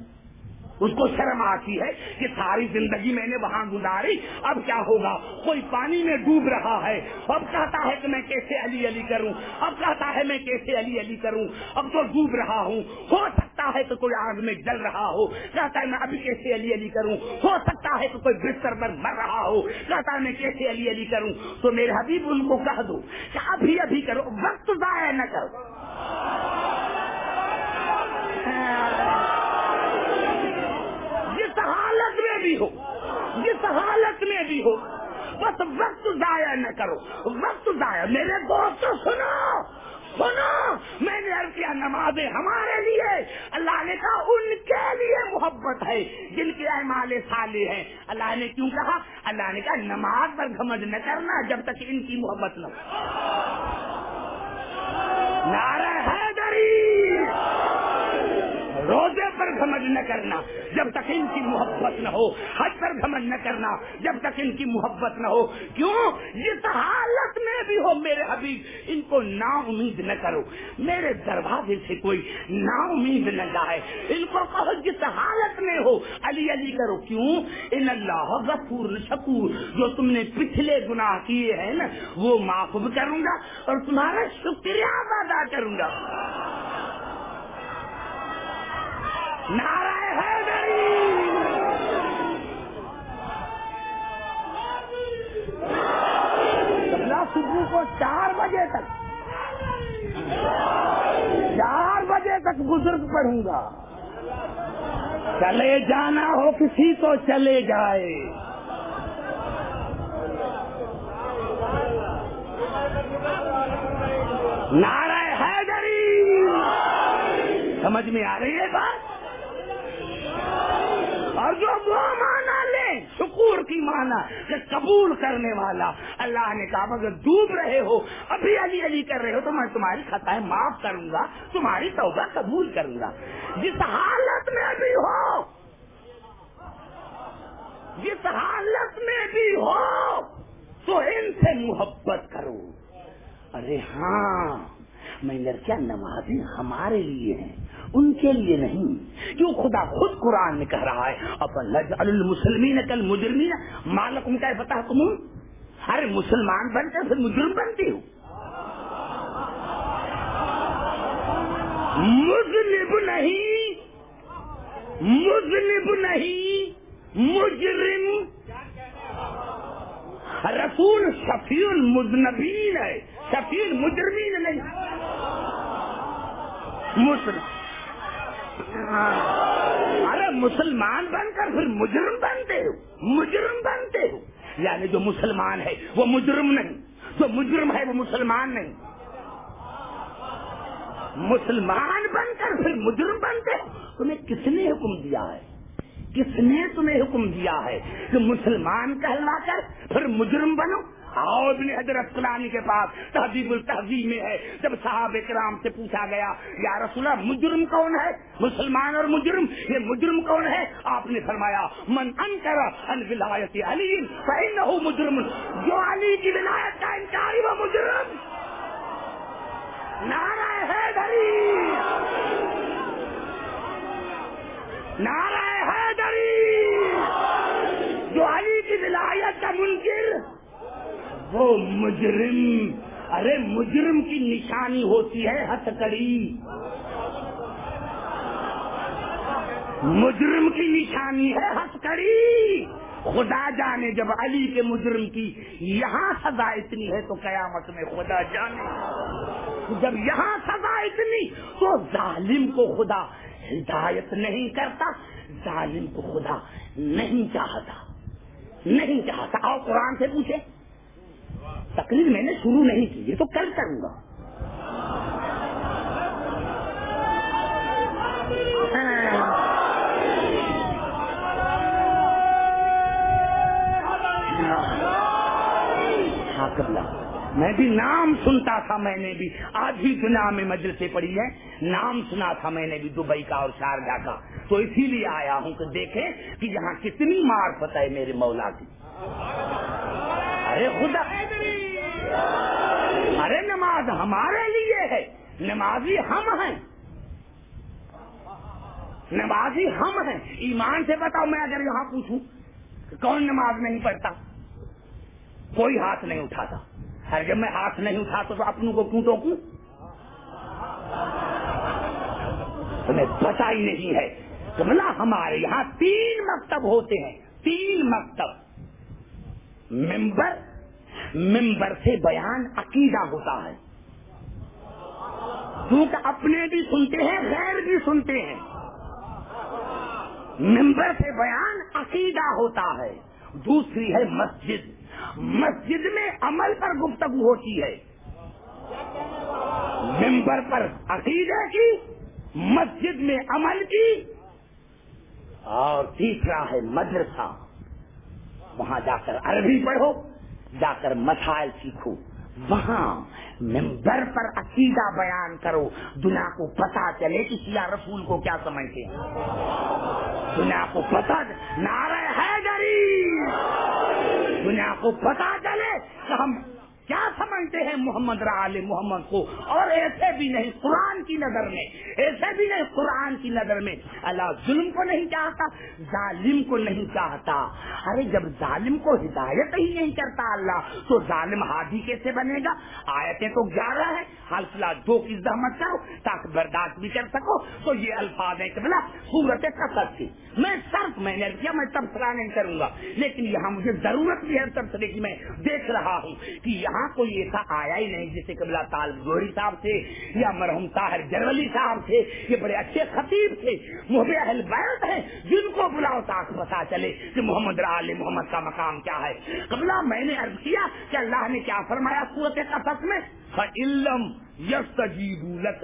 [SPEAKER 1] اس کو شرم آتی ہے کہ ساری زندگی میں نے وہاں گزاری، اب کیا ہوگا؟ کوئی پانی میں ڈوب رہا ہے، اب کہتا ہے کہ میں کیسے علی علی کروں، اب کہتا ہے میں کیسے علی علی کروں، اب تو ڈوب رہا ہوں. ہو سکتا ہے کہ کوئی آگ میں جل رہا ہو، کہتا ہے میں ابھی کیسے علی علی کروں. ہو سکتا ہے کہ کوئی بستر پر مر رہا ہو، کہتا ہے میں کیسے علی علی کروں. تو میرے حبیب ان کو کہہ دو کہ ابھی ابھی کرو، وقت ضائع نہ کرو. حالت میں بھی ہو، جس حالت میں بھی ہو، بس وقت ضائع نہ کرو. وقت ضائع. میرے دوستو سنو سنو، میں نے عرض کیا نمازیں ہمارے لیے، اللہ نے کہا ان کے لیے محبت ہے جن کے اعمال صالح ہیں. اللہ نے کیوں کہا؟ اللہ نے کہا نماز پر گھمنڈ نہ کرنا جب تک ان کی محبت نہ ہو. نعرہ حیدری. روزے پر گھمنڈ نہ کرنا جب تک ان کی محبت نہ ہو. حج پر گھمنڈ نہ کرنا جب تک ان کی محبت نہ ہو. کیوں؟ جس حالت میں بھی ہو میرے حبیب ان کو نا امید نہ کرو. میرے دروازے سے کوئی نا امید نہ جائے. ان کو کہو جس حالت میں ہو علی علی کرو. کیوں؟ ان اللہ غفور شکور. جو تم نے پچھلے گناہ کیے ہیں نا وہ معاف کروں گا اور تمہارا شکریہ ادا کروں گا. نعرہ حیدری. صبح کو 4 بجے تک بزرگ پڑھوں گا. چلے جانا ہو کسی کو چلے جائے. نعرہ حیدری. سمجھ میں آ رہی ہے بات؟ اور جو وہ مانا لے شکور کی مانا کہ قبول کرنے والا. اللہ نے کہا اگر ڈوب رہے ہو ابھی علی علی کر رہے ہو تو میں تمہاری خطائیں معاف کروں گا، تمہاری توبہ قبول کروں گا. جس حالت میں بھی ہو، جس حالت میں بھی ہو تو ان سے محبت کرو. ارے ہاں میں نے کیا نمازی ہمارے لیے ہیں ان کے لیے نہیں. کیوں؟ خدا خود قرآن میں کہہ رہا ہے افنجعل المسلمین کالمجرمین ما لکم کیف تحکمون. ارے مسلمان بنتے پھر مجرم بنتے ہو. مذنب نہیں، مذنب نہیں، مجرم. رسول شفیع المذنبین ہے، شفیع المجرمین نہیں. ارے مسلمان بن کر پھر مجرم بنتے ہو، مجرم بنتے ہو. یعنی جو مسلمان ہے وہ مجرم نہیں، جو مجرم ہے وہ مسلمان نہیں. مسلمان بن کر پھر مجرم بنتے ہو. تمہیں کس نے حکم دیا ہے؟ کس نے تمہیں حکم دیا ہے کہ مسلمان کہلا کر پھر مجرم بنو؟ آؤ ابن حجر اسقلانی کے پاس تہذیب التہذیب میں ہے. جب صحابہ کرام سے پوچھا گیا یا رسول اللہ مجرم کون ہے؟ مسلمان اور مجرم، یہ مجرم کون ہے؟ آپ نے فرمایا من انکر ان ولایت علی فانہ مجرم. جو علی کی ولایت کا انکاری وہ مجرم. نعرہ حیدری، نعرہ حیدری. جو علی کی ولایت کا منکر وہ مجرم. ارے مجرم کی نشانی ہوتی ہے ہتھکڑی. مجرم کی نشانی ہے ہتھکڑی. خدا جانے جب علی کے مجرم کی یہاں سزا اتنی ہے تو قیامت میں خدا جانے جب یہاں سزا اتنی تو ظالم کو خدا ہدایت نہیں کرتا, ظالم کو خدا نہیں چاہتا, نہیں چاہتا. اور قرآن سے پوچھے, تقریر میں نے شروع نہیں کی, یہ تو کل کروں گا. میں بھی نام سنتا تھا, میں نے بھی آدھی دنیا میں مجلسیں پڑھی ہے, نام سنا تھا میں نے بھی دبئی کا اور شارجہ کا, تو اسی لیے آیا ہوں کہ دیکھیں کہ یہاں کتنی معرفت ہے میرے مولا کی. ارے خدا, ارے نماز ہمارے لیے ہے, نمازی ہم ہیں, نمازی ہم ہیں. ایمان سے بتاؤ, میں اگر یہاں پوچھوں کہ کون نماز نہیں پڑھتا, کوئی ہاتھ نہیں اٹھاتا. ہر جب میں ہاتھ نہیں اٹھاتا تو اپنوں کو کیوں ٹوکوں؟ تمہیں پتا ہی نہیں ہے کہ بلا ہمارے یہاں 3 مکتب ہوتے ہیں, 3 مکتب. ممبر سے بیان عقیدہ ہوتا ہے, کیونکہ اپنے بھی سنتے ہیں غیر بھی سنتے ہیں. ممبر سے بیان عقیدہ ہوتا ہے. دوسری ہے مسجد, مسجد میں عمل پر گفتگو ہوتی ہے. ممبر پر عقیدہ کی, مسجد میں عمل کی. اور تیسرا ہے مدرسہ, وہاں جا کر عربی پڑھو, جا کر مسائل سیکھو. وہاں ممبر پر عقیدہ بیان کرو, دنیا کو پتا چلے کہ شیعہ رسول کو کیا سمجھتے ہیں. دنیا کو پتا, نعرہ حیدری, دنیا کو پتا چلے کہ ہم کیا سمجھتے ہیں محمد آل محمد کو. اور ایسے بھی نہیں قرآن کی نظر میں, ایسے بھی نہیں قرآن کی نظر میں اللہ ظلم کو نہیں چاہتا, ظالم کو نہیں چاہتا. ارے جب ظالم کو ہدایت ہی نہیں کرتا اللہ, تو ظالم ہادی کیسے بنے گا؟ آیتیں تو 11 ہیں, حلفلہ 2 کی زحمت کرو تاکہ برداشت بھی کر سکو. تو یہ الفاظ ہے کہ بلا صورت کثرت کی. میں نے کیا, میں تبصرہ نہیں کروں گا, لیکن یہاں مجھے ضرورت بھی ہے تبصرے کی. میں دیکھ رہا ہوں کہ یہاں کوئی ایسا آیا ہی نہیں جیسے قبلہ طالب گوری صاحب تھے یا مرحوم طاہر جرولی صاحب تھے. یہ بڑے اچھے خطیب تھے, محب اہل بیت ہیں, جن کو بلاؤ تاکہ پتا چلے کہ محمد آل محمد کا مقام کیا ہے. قبلہ میں نے عرض کیا کہ اللہ نے کیا فرمایا سورۃ قصص میں, فَإِلَّمْ يَسْتَجِيبُوا لَكَ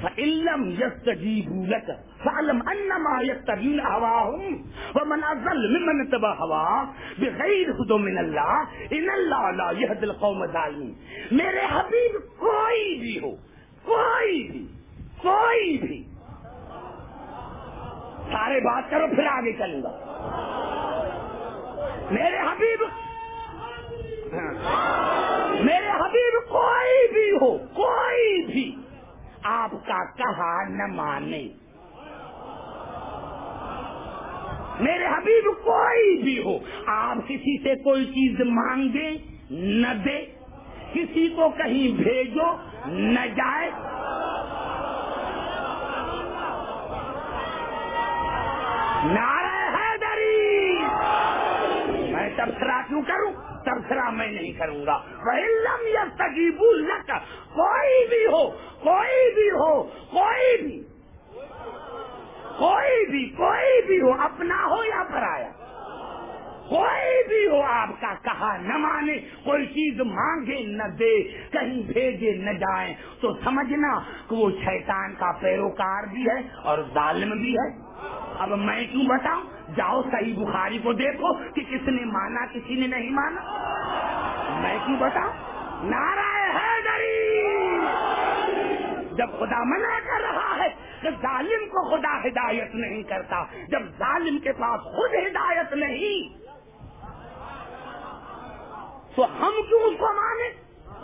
[SPEAKER 1] فَإِلَّمْ يَسْتَجِيبُوا لَكَ فَاعْلَمْ أَنَّمَا يَتَّبِعُونَ أَهْوَاءَهُمْ وَمَنْ أَضَلُّ مِمَّنِ اتَّبَعَ هَوَاهُ بِغَيْرِ هُدًى مِنَ اللَّهِ إِنَّ اللَّهَ لَا يَهْدِي الْقَوْمَ الظَّالِمِينَ. میرے حبیب کوئی بھی ہو, کوئی بھی سارے بات کرو پھر آگے چلوں گا. میرے حبیب کوئی بھی ہو, کوئی بھی آپ کا کہا نہ مانے. میرے حبیب کوئی بھی ہو, آپ کسی سے کوئی چیز مانگے نہ دے, کسی کو کہیں بھیجو نہ جائے. نعرہ حیدری. میں تبصرہ کیوں کروں؟ تبصرہ میں نہیں کروں گا. وَإِلَّمْ يَسْتَجِيبُوا لَكَ, کوئی بھی ہو, کوئی بھی ہو, اپنا ہو یا پرایا, کوئی بھی ہو, آپ کا کہا نہ مانے, کوئی چیز مانگے نہ دے, کہیں بھیجے نہ جائیں, تو سمجھنا کہ وہ شیطان کا پیروکار بھی ہے اور ظالم بھی ہے. اب میں کیوں بتاؤں؟ جاؤ صحیح بخاری کو دیکھو کہ کس نے مانا کسی نے نہیں مانا. میں کیوں بتاؤں؟ نعرہ حیدری. جب خدا منع کر رہا ہے کہ ظالم کو خدا ہدایت نہیں کرتا, جب ظالم کے پاس خود ہدایت نہیں, تو ہم کیوں اس کو مانے؟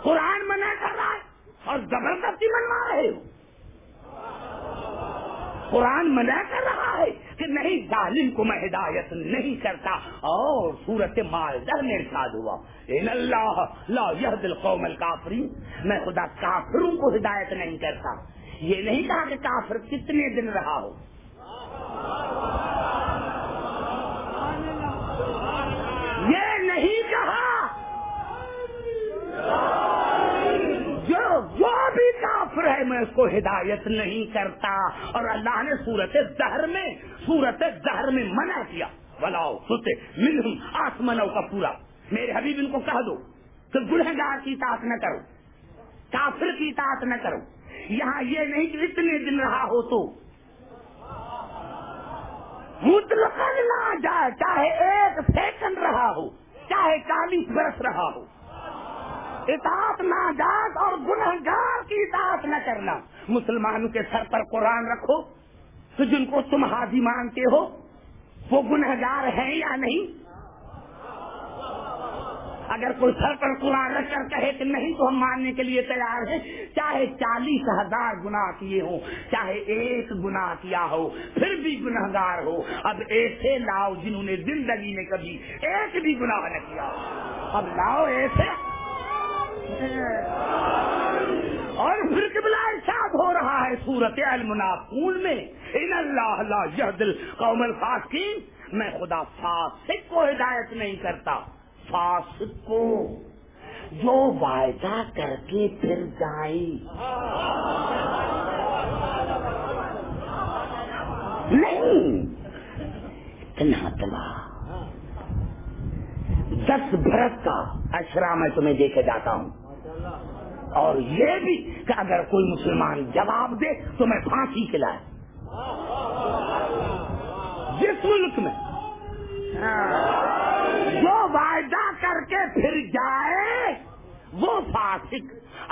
[SPEAKER 1] قرآن منع کر رہا ہے اور زبردستی منوا رہے ہو. قرآن منع کر رہا ہے کہ نہیں, ظالم کو میں ہدایت نہیں کرتا. اور سورۃ مائدہ میں ارشاد ہوا, ان اللہ لا یہدی القوم الکافرین, میں خدا کافروں کو ہدایت نہیں کرتا. یہ نہیں کہا کہ کافر کتنے دن رہا ہو, یہ نہیں کہا جو بھی کافر ہے میں اس کو ہدایت نہیں کرتا. اور اللہ نے سورت زہر میں منع کیا. بلاؤ سوتے منہم آسمانوں کا پورا. میرے حبیب ان کو کہہ دو کہ گنہگار کی اطاعت نہ کرو, کافر کی اطاعت نہ کرو. یہاں یہ نہیں کہ اتنے دن رہا ہو تو مطلقاً نہ جائے, چاہے 1 سیکنڈ رہا ہو, چاہے 40 برس رہا ہو. اطاعت ناجائز اور گنہگار کی اطاعت نہ کرنا. مسلمانوں کے سر پر قرآن رکھو تو جن کو تم حاجی مانتے ہو وہ گنہگار ہیں یا نہیں؟ اگر کوئی سر پر قرآن رکھ کر کہے کہ نہیں تو ہم ماننے کے لیے تیار ہیں, چاہے 40,000 گناہ کیے ہوں, چاہے 1 گناہ کیا ہو, پھر بھی گنہگار ہو. اب ایسے لاؤ جنہوں نے زندگی میں کبھی 1 بھی گناہ نہ کیا. اب لاؤ ایسے. اور پھر قبلہ ارشاد ہو رہا ہے سورۃ المنافقون میں, ان اللہ لا یہدی القوم الفاسقین, میں خدا فاسق کو ہدایت نہیں کرتا. فاسق کو جو وعدہ کر کے پھر جائے. نہیں اتنا تباہ 10 برس کا اشرا میں تمہیں دے کے جاتا ہوں. اور یہ بھی کہ اگر کوئی مسلمان جواب دے تو میں پھانسی کھلائے. جس ملک میں جو وعدہ کر کے پھر جائے وہ فاسق.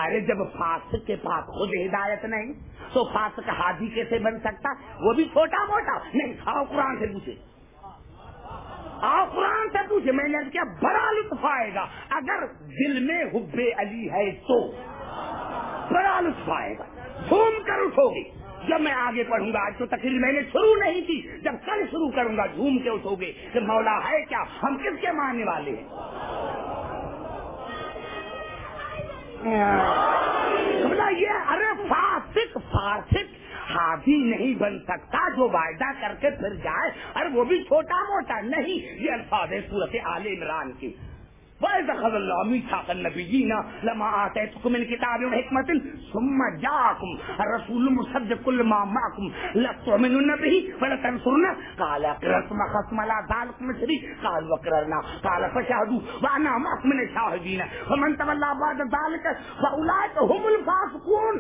[SPEAKER 1] ارے جب فاسق کے پاس خود ہدایت نہیں تو فاسق حاجی کیسے بن سکتا؟ وہ بھی چھوٹا موٹا نہیں. آؤ قرآن سے پوچھے, آؤ قرآن سے پوچھے. میں نے کیا بڑا لطف آئے گا اگر دل میں حب علی ہے تو بڑا لطف آئے گا. جھوم کر اٹھو گے. جب میں آگے پڑھوں گا, آج تو تقریر میں نے شروع نہیں کی, جب کل شروع کروں گا جھوم کے اٹھو گے کہ مولا ہے کیا, ہم کس کے ماننے والے ہیں. یہ ارے فاسق حاجی نہیں بن سکتا جو وعدہ کر کے پھر جائے. ارے وہ بھی چھوٹا موٹا نہیں. یہ الفاظ ہے سورۃ آل عمران کی. وَإِذَا أَخَذَ اللَّهُ مِيثَاقَ النَّبِيِّينَ لَمَا آتَيْتُكُم مِّن كِتَابٍ وَحِكْمَةٍ ثُمَّ جَاءَكُمْ رَسُولٌ مُصَدِّقٌ لِّمَا مَعَكُمْ لَتُؤْمِنُنَّ بِهِ وَلَتَنصُرُنَّهُ قَالَ أَقْرَرْتُمْ وَأَخَذْتُمْ عَلَىٰ ذَٰلِكُمْ إِصْرِي قَالُوا أَقْرَرْنَا قَالَ فَاشْهَدُوا وَأَنَا مَعَكُم مِّنَ الشَّاهِدِينَ فَمَن تَوَلَّىٰ بَعْدَ ذَٰلِكَ فَأُولَٰئِكَ هُمُ الْفَاسِقُونَ.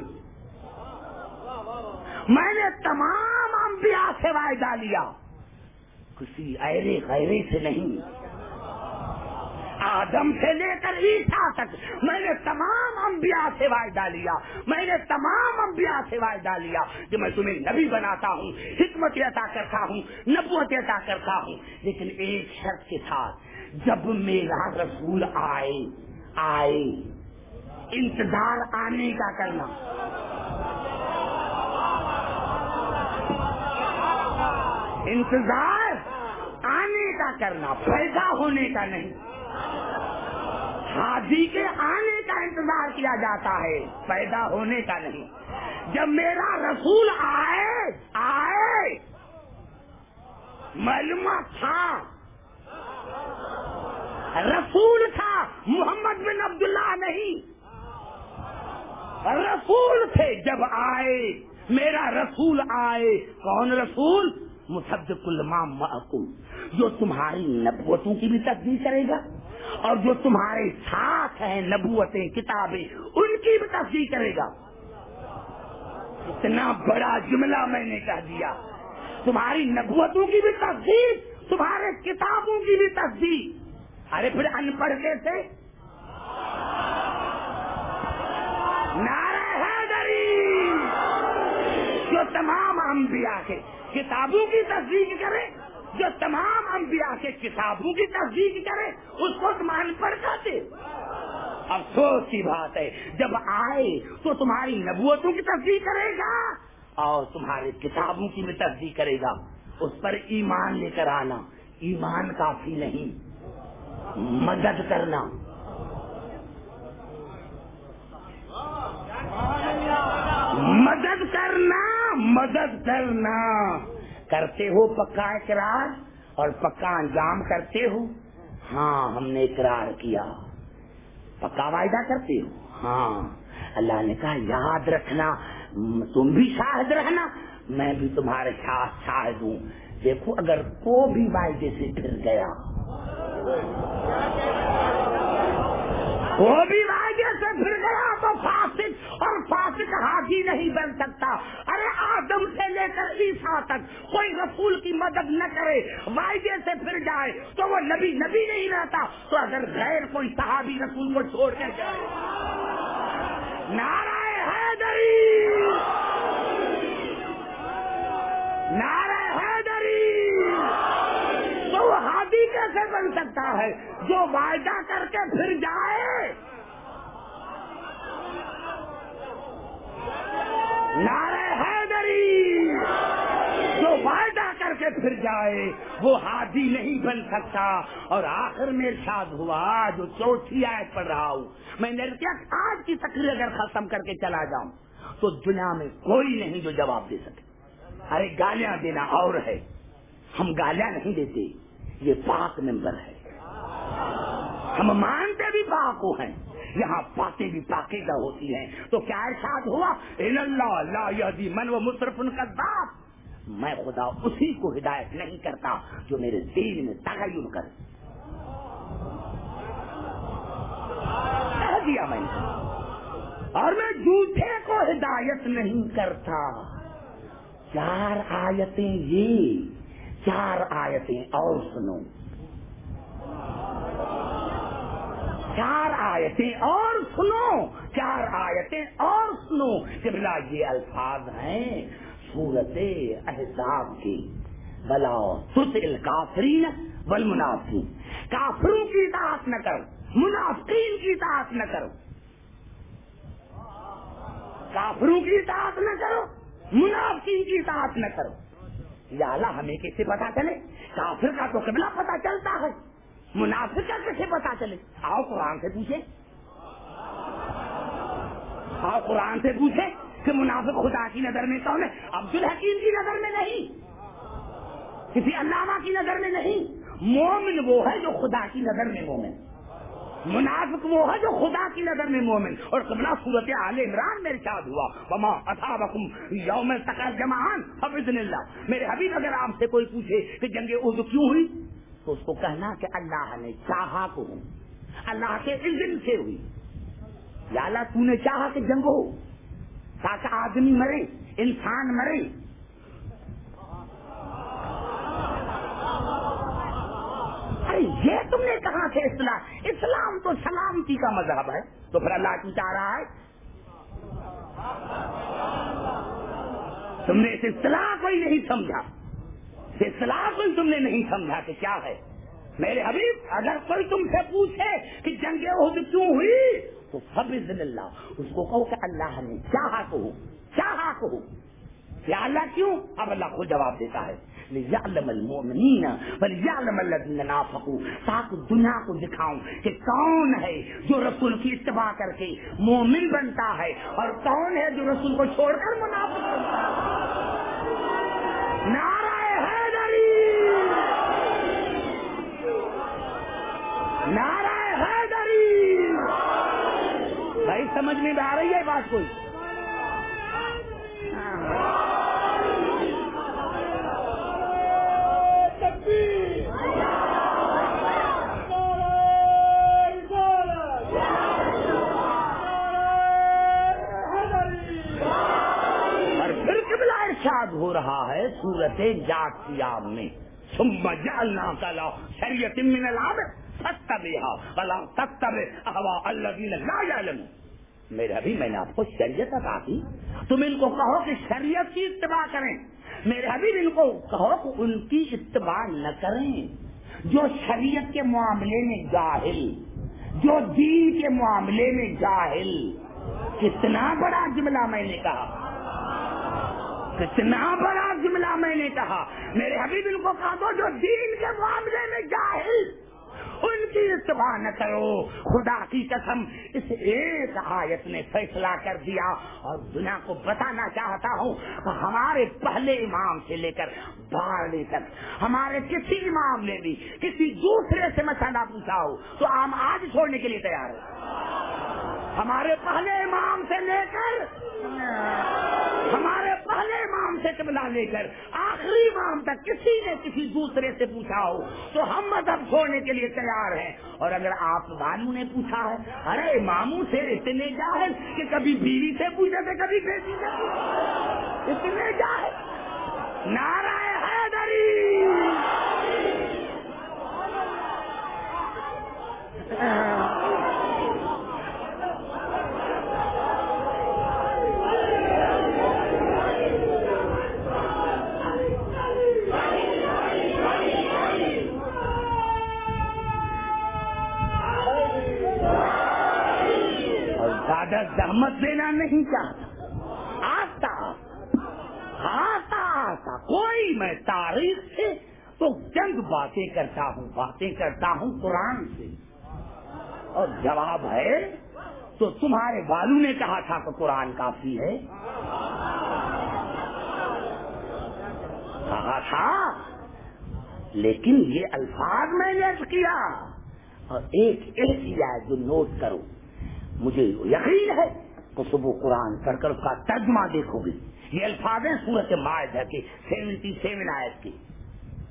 [SPEAKER 1] میں نے تمام انبیاء سے وعدہ لیا, کسی ایرے غیرے سے نہیں. آدم سے لے کر عیسیٰ تک میں نے تمام انبیاء سے وعدہ لیا. میں نے تمام انبیاء سے وعدہ لیا کہ میں تمہیں نبی بناتا ہوں, حکمت عطا کرتا ہوں, نبوت عطا کرتا ہوں, لیکن ایک شرط کے ساتھ, جب میرا رسول آئے انتظار آنے کا کرنا. انتظار آنے کا کرنا, پیدا ہونے کا نہیں. حاجی کے آنے کا انتظار کیا جاتا ہے, پیدا ہونے کا نہیں. جب میرا رسول آئے معلومہ تھا, رسول تھا, محمد بن عبداللہ نہیں, رسول تھے. جب آئے میرا رسول آئے, کون رسول؟ مصدق لما معکم, جو تمہاری نبوتوں کی بھی تصدیق کرے گا اور جو تمہارے ساتھ ہیں نبوتیں کتابیں ان کی بھی تصدیق کرے گا. اتنا بڑا جملہ میں نے کہہ دیا. تمہاری نبوتوں کی بھی تصدیق, تمہارے کتابوں کی بھی تصدیق. ارے پھر ان پڑھ کیسے؟ نعرہ حیدری جو تمام انبیاء کے کتابوں کی تصدیق کرے, جو تمام انبیاء کے کتابوں کی تصدیق کرے, اس کو تم ان پڑھ کہتے. افسوس کی بات ہے, جب آئے تو تمہاری نبوتوں کی تصدیق کرے گا اور تمہاری کتابوں کی بھی تصدیق کرے گا. اس پر ایمان لے کر آنا. ایمان کافی نہیں, مدد کرنا. مدد کرنا کرتے ہو پکا اقرار اور پکا انجام کرتے ہو؟ ہاں ہم نے اقرار کیا. پکا وعدہ کرتے ہو؟ ہاں. اللہ نے کہا یاد رکھنا تم بھی شاہد رہنا میں بھی تمہارے ساتھ شاہد ہوں. دیکھو اگر کو بھی وعدے سے پھر گیا، وہ بھی وعدے سے پھر گیا تو فاسق، اور فاسق حاجی نہیں بن سکتا. ارے آدم سے لے کر عیسیٰ تک کوئی رسول کی مدد نہ کرے، وعدے سے پھر جائے تو وہ نبی نہیں رہتا. تو اگر غیر کوئی صحابی رسول کو چھوڑ کر جائے، نعرہ حیدری، نعرہ حیدری، تو وہ ہادی کیسے بن سکتا ہے جو وعدہ کر کے پھر جائے؟ نعرہ حیدری، جو وعدہ کر کے پھر جائے وہ ہادی نہیں بن سکتا. اور آخر میں ارشاد ہوا، جو چوتھی آیت پڑھ رہا ہوں میں نے کیا، آج کی تقریر اگر ختم کر کے چلا جاؤں تو دنیا میں کوئی نہیں جو جواب دے سکے. ارے گالیاں دینا اور ہے، ہم گالیاں نہیں دیتے، یہ پاک ممبر ہے، ہم مانتے بھی پاک کو ہیں، یہاں باتیں بھی پاکیزہ ہوتی ہیں. تو کیا ارشاد ہوا، ان اللہ لا یہدی من و مصرف کذاب، میں خدا اسی کو ہدایت نہیں کرتا جو میرے دین میں تغیر کرے. کہہ دیا میں نے، اور میں جھوٹے کو ہدایت نہیں کرتا. 4 آیتیں یہ، 4 آیتیں اور سنو، 4 آیتیں اور سنو، 4 آیتیں اور سنو. قبلہ یہ الفاظ ہیں سورت احزاب کی، بلا تطع الکافرین والمنافقین، کافروں کی اطاعت نہ کرو، منافقین کی اطاعت نہ کرو. کافروں کی اطاعت نہ کرو، منافقین کی اطاعت نہ کرو. یا اللہ ہمیں کیسے پتا چلے؟ کافر کا تو قبلہ پتا چلتا ہے، منافق کا کیسے پتا چلے؟ آؤ قرآن سے پوچھیں، آؤ قرآن سے پوچھیں کہ منافق خدا کی نظر میں کون ہے؟ عبد الحکیم کی نظر میں نہیں، کسی علامہ کی نظر میں نہیں. مومن وہ ہے جو خدا کی نظر میں مومن، منافق وہ ہے جو خدا کی نظر میں مومن. اور قبلہ صورت آل عمران میں ارشاد ہوا، وما اصابکم یوم التقى الجمعان فباذن اللہ. میرے حبیب اگر آپ سے کوئی پوچھے کہ جنگ احد کیوں ہوئی تو اس کو کہنا کہ اللہ نے چاہا کو ہوں، اللہ کے اذن سے ہوئی. یا اللہ تو نے چاہا کہ جنگ ہو تاکہ آدمی مرے، انسان مرے. ارے یہ تم نے کہاں سے اسلام تو سلامتی کا مذہب ہے، تو پھر اللہ کیوں چاہ رہا ہے؟ تم نے اس اصطلاح کو ہی نہیں سمجھا، اصطلاح کو ہی تم نے نہیں سمجھا کہ کیا ہے. میرے حبیب اگر کوئی تم سے پوچھے کہ جنگ احد کیوں ہوئی تو فباذن اللہ، اس کو کہو کہ اللہ نے چاہا کو ہو، چاہا کو ہو. یا اللہ کیوں؟ اب اللہ خود جواب دیتا ہے، لِيَعْلَمَ الْمُؤْمِنِينَ وَلِيَعْلَمَ الَّذِينَ نَافَقُوا، تاکہ دنیا کو دکھاؤں کہ کون ہے جو رسول کی اتباع کر کے مومن بنتا ہے اور کون ہے جو رسول کو چھوڑ کر منافق بنتا ہے. نعرہ حیدری، نعرہ حیدری. بھائی سمجھ میں آ رہی ہے بات کوئی؟ ہو رہا ہے سورت جاثیہ میں، ثم جعلناک علی شریعۃ من الامر فاتبعها ولا تتبع اهواء الذین لا یعلمون. میرے ابھی میں نے آپ کو شریعت عطا کی، تم ان کو کہو کہ شریعت کی اتباع کریں. میرے ابھی ان کو کہو کہ ان کی اتباع نہ کریں. جو شریعت کے معاملے میں جاہل، جو دین کے معاملے میں جاہل. کتنا بڑا جملہ میں نے کہا، کتنا بڑا جملہ میں نے کہا. میرے حبیب ان کو کہا دو جو دین کے معاملے میں جاہل، ان کی
[SPEAKER 2] اتباع نہ کرو. خدا کی قسم اس ایک آیت نے فیصلہ کر دیا. اور دنیا کو بتانا چاہتا ہوں ہمارے پہلے امام سے لے کر بعد تک ہمارے کسی امام نے بھی کسی دوسرے سے مسئلہ پوچھا ہو تو ہم آج چھوڑنے کے لیے تیار ہیں. ہمارے پہلے امام سے لے کر ہمارے پہلے امام سے قبلہ لے کر آخری امام تک کسی نے کسی دوسرے سے پوچھا ہو تو ہم مذہب چھوڑنے کے لیے تیار ہیں. اور اگر آپ والوں نے پوچھا ہے, ارے اماموں سے اتنے جاہل کہ کبھی بیوی سے پوچھے تھے کبھی بیٹی سے پوچھے, اتنے جاہل. نعرہ حیدری زحمت دینا نہیں چاہتا. آتا کوئی میں تاریخ سے تو چند باتیں کرتا ہوں قرآن سے. اور جواب ہے تو تمہارے والوں نے کہا تھا کہ قرآن کافی ہے, کہا تھا, لیکن یہ الفاظ میں نے عرض کیا. اور ایک ایسی آیت جو نوٹ کرو, مجھے یقین ہے کہ صبح قرآن پڑھ کر اس کا ترجمہ دیکھو گے. یہ الفاظ ہیں سورۃ مائدہ کے 77 آیت کی.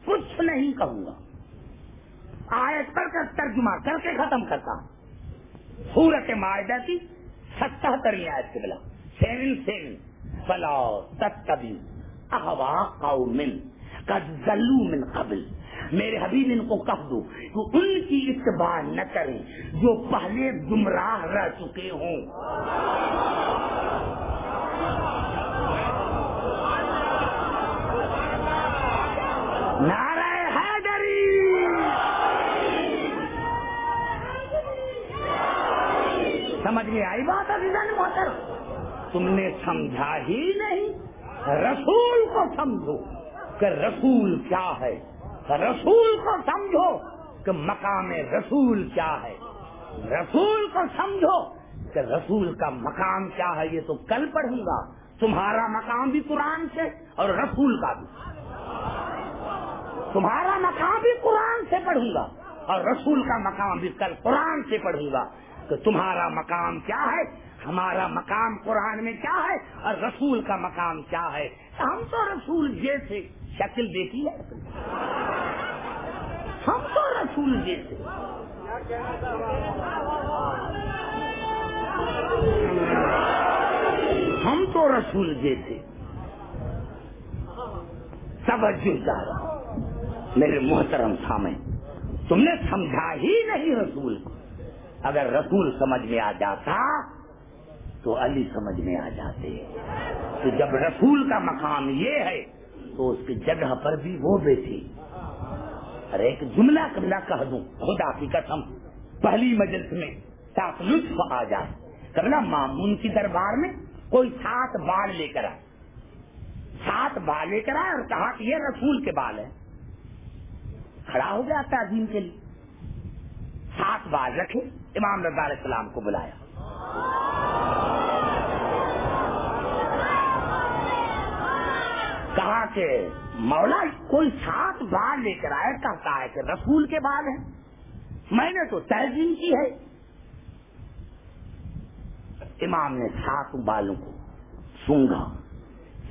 [SPEAKER 2] کچھ نہیں کہوں گا, آیت پڑھ کر ترجمہ کر کے ختم کرتا ہوں. سورۃ مائدہ کی 77 آیت کے بلا 77 فلا تتبعوا اهواء قوم قد ضلوا من قبل. میرے حبیب ان کو کہہ دو کہ ان کی اتباع نہ کریں جو پہلے گمراہ رہ چکے ہوں. نعرہ حیدری. سمجھ میں آئی بات عزیزان محترم؟ تم نے سمجھا ہی نہیں. رسول کو سمجھو کہ رسول کیا ہے, رسول کو سمجھو کہ مقام رسول کیا ہے, رسول کو سمجھو کہ رسول کا مقام کیا ہے. یہ تو کل پڑھوں گا. تمہارا مقام بھی قرآن سے اور رسول کا بھی. تمہارا مقام بھی قرآن سے پڑھوں گا اور رسول کا مقام بھی کل قرآن سے پڑھوں گا کہ تمہارا مقام کیا ہے, ہمارا مقام قرآن میں کیا ہے اور رسول کا مقام کیا ہے. ہم تو رسول جیسے شکل دیکھی ہے, ہم تو رسول جیسے. ہم تو رسول جیسے. توجہ دارا میرے محترم سامنے, تم نے سمجھا ہی نہیں رسول کو. اگر رسول سمجھ میں آ جاتا تو علی سمجھ میں آ جاتے. تو جب رسول کا مقام یہ ہے تو اس کی جگہ پر بھی وہ بیٹھی. ارے ایک جملہ قبلہ کہہ دوں خدا کی قسم, پہلی مجلس میں تاکہ لطف آ جائے. قبلہ مامون کی دربار میں کوئی 7 بال لے کر آئے, 7 بال لے کر آئے اور کہا کہ یہ رسول کے بال ہیں. کھڑا ہو گیا تعظیم کے لیے, 7 بال رکھے, امام رضا علیہ السلام کو بلایا. کہا کہ مولا کوئی 7 بال لے کر آئے, کہتا ہے کہ رسول کے بال ہیں. میں نے تو تعظیم کی ہے. امام نے 7 بالوں کو سونگا,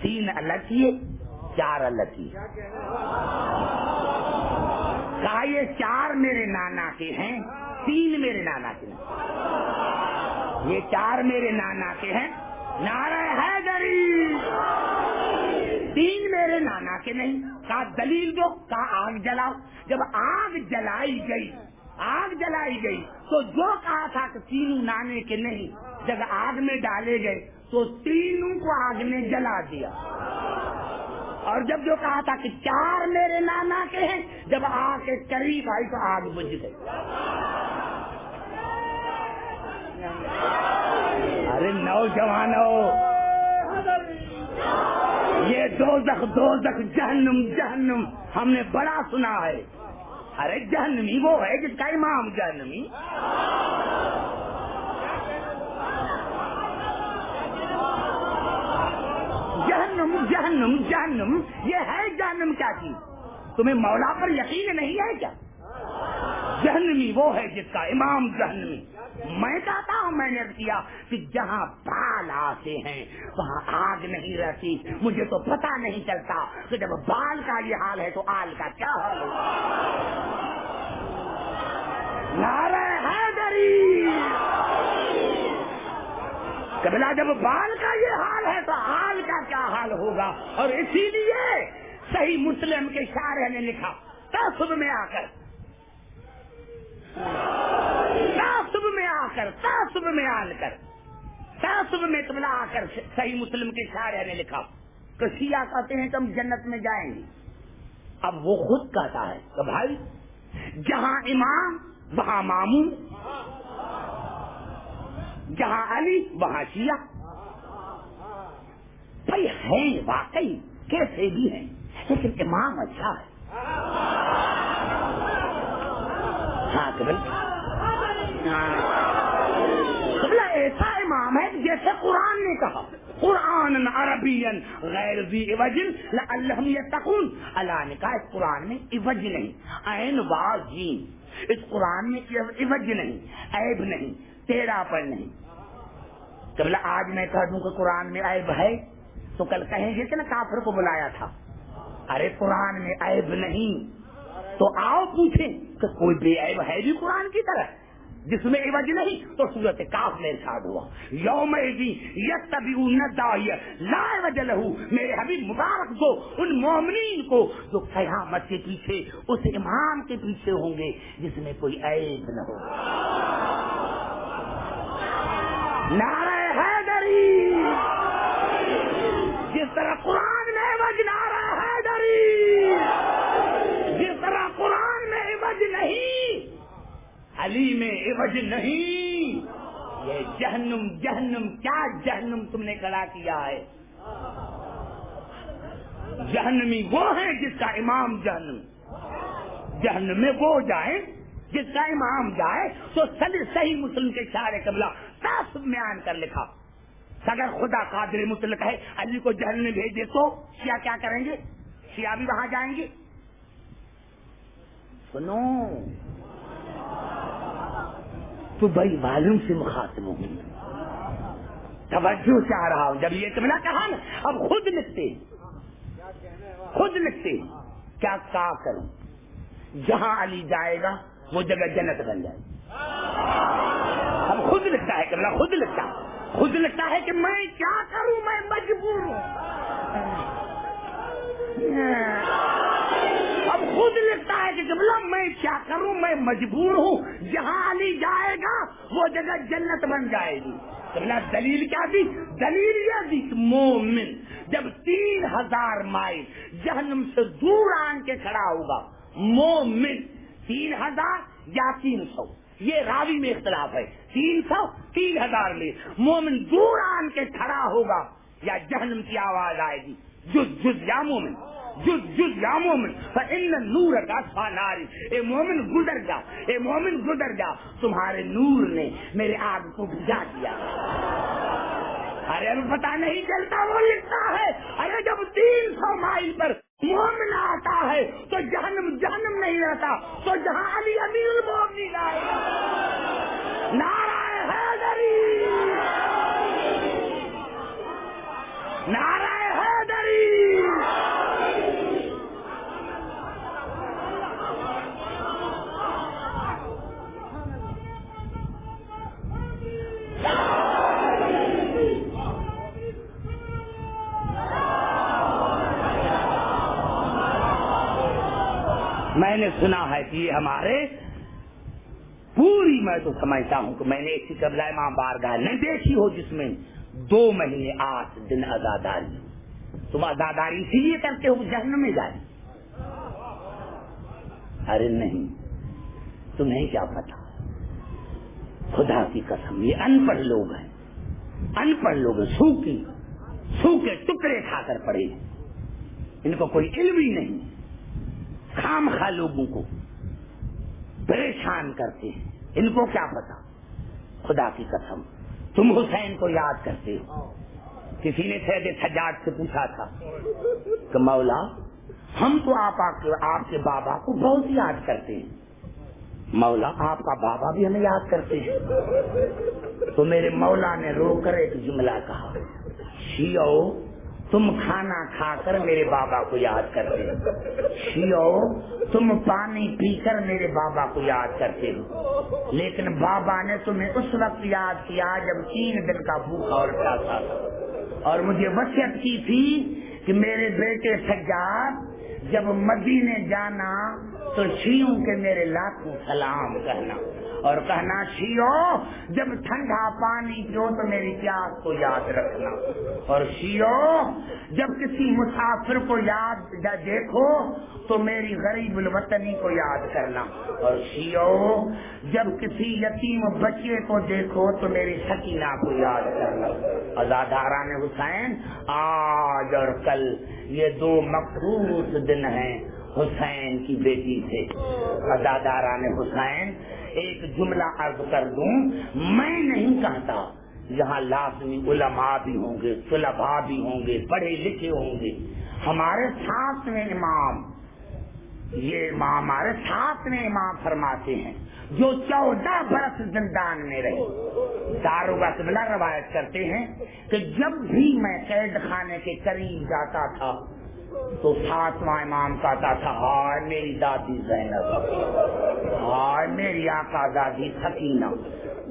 [SPEAKER 2] 3 الگ کیے, 4 الگ کیے. کہا یہ 4 میرے نانا کے ہیں, 3 میرے نانا کے ہیں. یہ 4 میرے نانا کے ہیں. نعرہ حیدری. 3 میرے نانا کے نہیں. کہا دلیل دو. کہا آگ جلاؤ. جب آگ جلائی گئی تو جو کہا تھا کہ 3 نانے کے نہیں, جب آگ میں ڈالے گئے تو 3 کو آگ نے جلا دیا. اور جب جو کہا تھا کہ 4 میرے نانا کے ہیں, جب آگ کے قریب آئی تو آگ بجھ گئی. ارے نوجوانوں, یہ دوزخ جہنم ہم نے بڑا سنا ہے. ارے جہنمی وہ ہے جس کا امام جہنمی. جہنم جہنم جہنم یہ ہے جہنم کیا چیز؟ تمہیں مولا پر یقین نہیں ہے کیا؟ جہنمی وہ ہے جس کا امام جہنمی. میں کہتا ہوں، میں نے کیا کہ جہاں بال آتے ہیں وہاں آگ نہیں رہتی. مجھے تو پتہ نہیں چلتا کہ جب بال کا یہ حال ہے تو آل کا کیا حال ہے. نعرہ حیدری. قبلہ جب بال کا یہ حال ہے تو آل کا کیا حال ہوگا. اور اسی لیے صحیح مسلم کے شارح نے لکھا تعصب میں آ کر تعصب میں قبلہ آ کر صحیح مسلم کے شارح نے لکھا کہ شیعہ کہتے ہیں کہ ہم جنت میں جائیں گے. اب وہ خود کہتا ہے کہ بھائی جہاں امام وہاں مامون، جہاں علی وہاں شیعہ. بھائی ہیں واقعی کیسے بھی ہیں، لیکن امام اچھا ہے. ہاں قبلہ ایسا امام ہے جیسے قرآن نے کہا قرآن عربین غیر ذی عوج لعلہم یتقون. اللہ نے کہا اس قرآن میں عوج نہیں، عین واو جیم. اس قرآن میں عوج نہیں، عیب نہیں، ٹیڑھا پن نہیں. قبلہ آج میں کہہ دوں کہ قرآن میں عیب ہے تو کل کہیں گے کہ نا کافر کو بلایا تھا. ارے قرآن میں عیب نہیں تو آؤ پوچھیں کہ کوئی بے عیب ہے بھی قرآن کی طرح جس میں عوج نہیں. تو صورت کاف میں ارشاد ہوا یوم یتبعون الداعی لا عوج لہ. میرے حبیب مبارک کو ان مومنین کو جو قیامت کے پیچھے اس امام کے پیچھے ہوں گے جس میں کوئی عیب نہ ہو. نعرہ حیدری. جس طرح قرآن میں عوج، نعرہ حیدری. جس طرح قرآن میں عوج نہیں، علی میں عوج نہیں. یہ جہنم جہنم کیا جہنم تم نے کھڑا کیا ہے. جہنمی وہ ہے جس کا امام جہنم. جہنم میں وہ جائے جس کا امام جائے. تو صحیح مسلم کے شارح قبلہ تعصب میں آن کر لکھا اگر خدا قادر مطلق ہے علی کو جہنم میں بھیج دے تو شیعہ کیا کریں گے؟ شیعہ بھی وہاں جائیں گے. سنو تو بھائی معلوم سے مخاطب ہوں، توجہ چاہ رہا ہوں. جب یہ قبلہ کہا نا اب خود لکھتے کیا کروں. جہاں علی جائے گا وہ جگہ جنت بن جائے. اب خود لکھتا ہے قبلہ، خود لکھتا ہے کہ میں کیا کروں، میں مجبور ہوں. اب خود لکھتا ہے کہ قبلہ میں کیا کروں، میں مجبور ہوں. جہاں علی جائے گا وہ جگہ جنت بن جائے گی. قبلہ دلیل کیا دی؟ دلیل یہ دی کہ مومن جب 3000 مائل جہنم سے دور آن کے کھڑا ہوگا، مومن 3000 یا 300 یہ راوی میں اختلاف ہے، 300 3000 میں مومن دور آن کے کھڑا ہوگا یا جہنم کی آواز آئے گی جز یا مومن، جز یا مومن فإن النور کا ناری. اے مومن گزر جا، تمہارے نور نے میرے آگ کو بجھا دیا. ارے اب پتہ نہیں چلتا. وہ لکھتا ہے ارے جب 300 مائل پر مومن آتا ہے تو جہنم نہیں رہتا. تو جہاں علی امیر المومنین آئے گا. نعرہ حیدری، نعرہ حیدری. میں نے سنا ہے کہ یہ ہمارے پوری، میں تو سمجھتا ہوں کہ میں نے ایسی قبلہ امام بارگاہ نہیں دیکھی ہو جس میں 2 مہینے 8 دن عزاداری. تم عزاداری اسی لیے کرتے ہو جہنم میں جائے. ارے نہیں، تمہیں کیا پتا. خدا کی قسم یہ ان پڑھ لوگ ہیں، سوکھے ٹکڑے کھا کر پڑے ہیں. ان کو کوئی علم ہی نہیں. خام خواہ لوگوں کو احسان کرتے ہیں، ان کو کیا پتا؟ خدا کی قسم تم حسین کو یاد کرتے ہو۔ کسی نے سید سجاد سے پوچھا تھا کہ مولا ہم تو آپ کے بابا کو بہت یاد کرتے ہیں، مولا آپ کا بابا بھی ہمیں یاد کرتے ہیں۔ تو میرے مولا نے رو کر ایک جملہ کہا، شیعو تم کھانا کھا کر میرے بابا کو یاد کرتے ہو، شیعو تم پانی پی کر میرے بابا کو یاد کرتے ہو، لیکن بابا نے تمہیں اس وقت یاد کیا جب 3 دن کا بھوکا اور پیاسا تھا، اور مجھے وصیت کی تھی کہ میرے بیٹے سجاد جب مدینے جانا تو شیعوں کے میرے لاکھوں سلام کہنا، اور کہنا شیعو جب ٹھنڈا پانی پیو تو میری پیاس کو یاد رکھنا، اور شیعو جب کسی مسافر کو یاد دیکھو تو میری غریب الوطنی کو یاد کرنا، اور شیعو جب کسی یتیم بچے کو دیکھو تو میری سکینہ کو یاد کرنا۔ عزاداران حسین آج اور کل یہ 2 مخصوص دن ہیں حسین کی بیٹی سے۔ عزاداران حسین ایک جملہ عرض کر دوں، میں نہیں کہتا، یہاں لازمی علماء بھی ہوں گے، طلباء بھی ہوں گے، پڑھے لکھے ہوں گے، ہمارے 7ویں امام، یہ امام ہمارے 7ویں امام فرماتے ہیں جو 14 برس زندان میں رہے۔ داروغہ قبلہ روایت کرتے ہیں کہ جب بھی میں قید خانے کے قریب جاتا تھا تو 7واں امام کہتا تھا، ہائے میری دادی زینب، ہائے میری آقا دادی سکینہ۔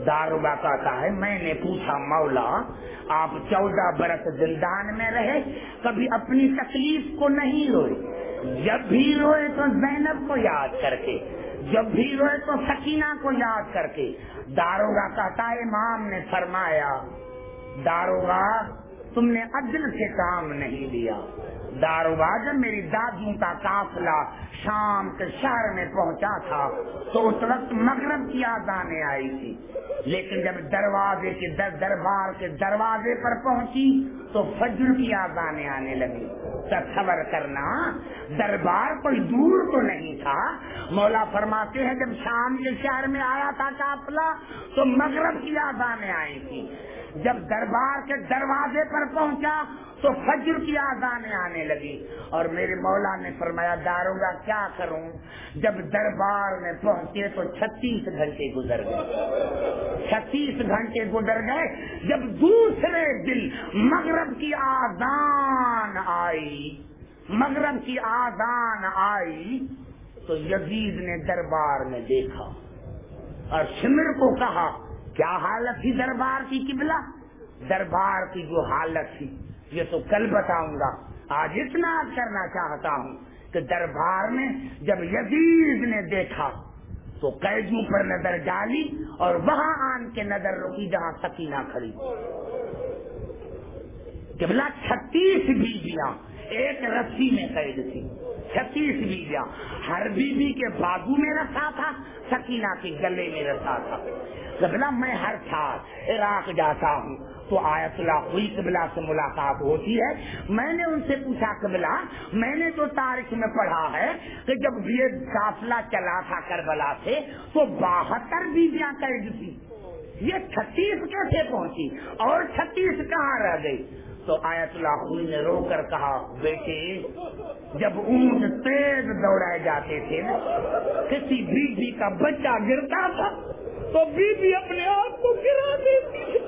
[SPEAKER 2] داروغہ کہتا ہے میں نے پوچھا مولا آپ 14 برس زندان میں رہے، کبھی اپنی تکلیف کو نہیں روئے؟ جب بھی روئے تو زینب کو یاد کر کے، جب بھی روئے تو سکینہ کو یاد کر کے۔ داروغہ کہتا ہے امام نے فرمایا داروغہ تم نے عدل سے کام نہیں لیا۔ داروغہ جب میری دادیوں کا قافلہ شام کے شہر میں پہنچا تھا تو اس وقت مغرب کی آذانیں آئی تھی، لیکن جب دروازے کے دربار کے دروازے پر پہنچی تو فجر کی آذانیں آنے لگی۔ تصور کرنا دربار کوئی دور تو نہیں تھا۔ مولا فرماتے ہیں جب شام کے شہر میں آیا تھا قافلہ تو مغرب کی آذانیں آئی تھی، جب دربار کے دروازے پر پہنچا تو فجر کی آذانیں آنے لگی، اور میرے مولا نے فرمایا داروغہ کیا کروں؟ جب دربار میں پہنچے تو 36 گھنٹے گزر گئے، 36 گھنٹے گزر گئے۔ جب دوسرے دن مغرب کی آذان آئی، مغرب کی آذان آئی تو یزید نے دربار میں دیکھا اور شمر کو کہا کیا حالت تھی دربار کی قبلہ؟ دربار کی جو حالت تھی یہ تو کل بتاؤں گا، آج اتنا کرنا چاہتا ہوں کہ دربار میں جب یزید نے دیکھا تو قیدیوں پر نظر ڈالی اور وہاں آن کے نظر رکی جہاں سکینہ کھڑی۔ قبلہ 36 بیویاں ایک رسی میں قید تھی، 36 بیویاں، ہر بیوی کے بازو میں رسا تھا، سکینہ کے گلے میں رسا تھا۔ قبلہ میں ہر سال عراق جاتا ہوں تو آیت اللہ ہوئی قبلہ سے ملاقات ہوتی ہے، میں نے ان سے پوچھا قبلہ میں نے تو تاریخ میں پڑھا ہے کہ جب یہ قافلہ چلا تھا کربلا سے تو 72 بیویاں قید تھی، یہ 36 کیسے پہنچی اور 36 کہاں رہ گئی؟ تو آیت اللہ خوئی نے رو کر کہا بیٹے جب اونٹ تیز دوڑائے جاتے تھے نا، کسی بیوی کا بچہ گرتا تھا تو بیوی اپنے آپ کو گرا دیتی تھی،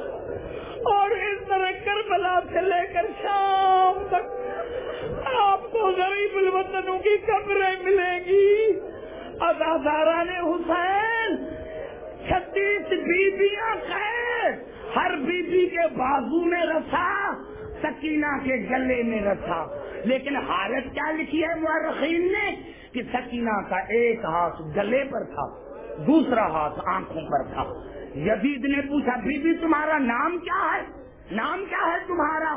[SPEAKER 2] اور اس طرح کربلا سے لے کر شام تک آپ کو غریب الوطنوں کی قبریں ملیں گی۔ عزاداران حسین 36 بیویاں قید، ہر بیوی کے بازو میں رسا، سکینہ کے گلے میں رسا، لیکن حالت کیا لکھی ہے مورخین نے کہ سکینہ کا ایک ہاتھ گلے پر تھا، دوسرا ہاتھ آنکھوں پر تھا۔ یزید نے پوچھا بی بی تمہارا نام کیا ہے؟ نام کیا ہے تمہارا؟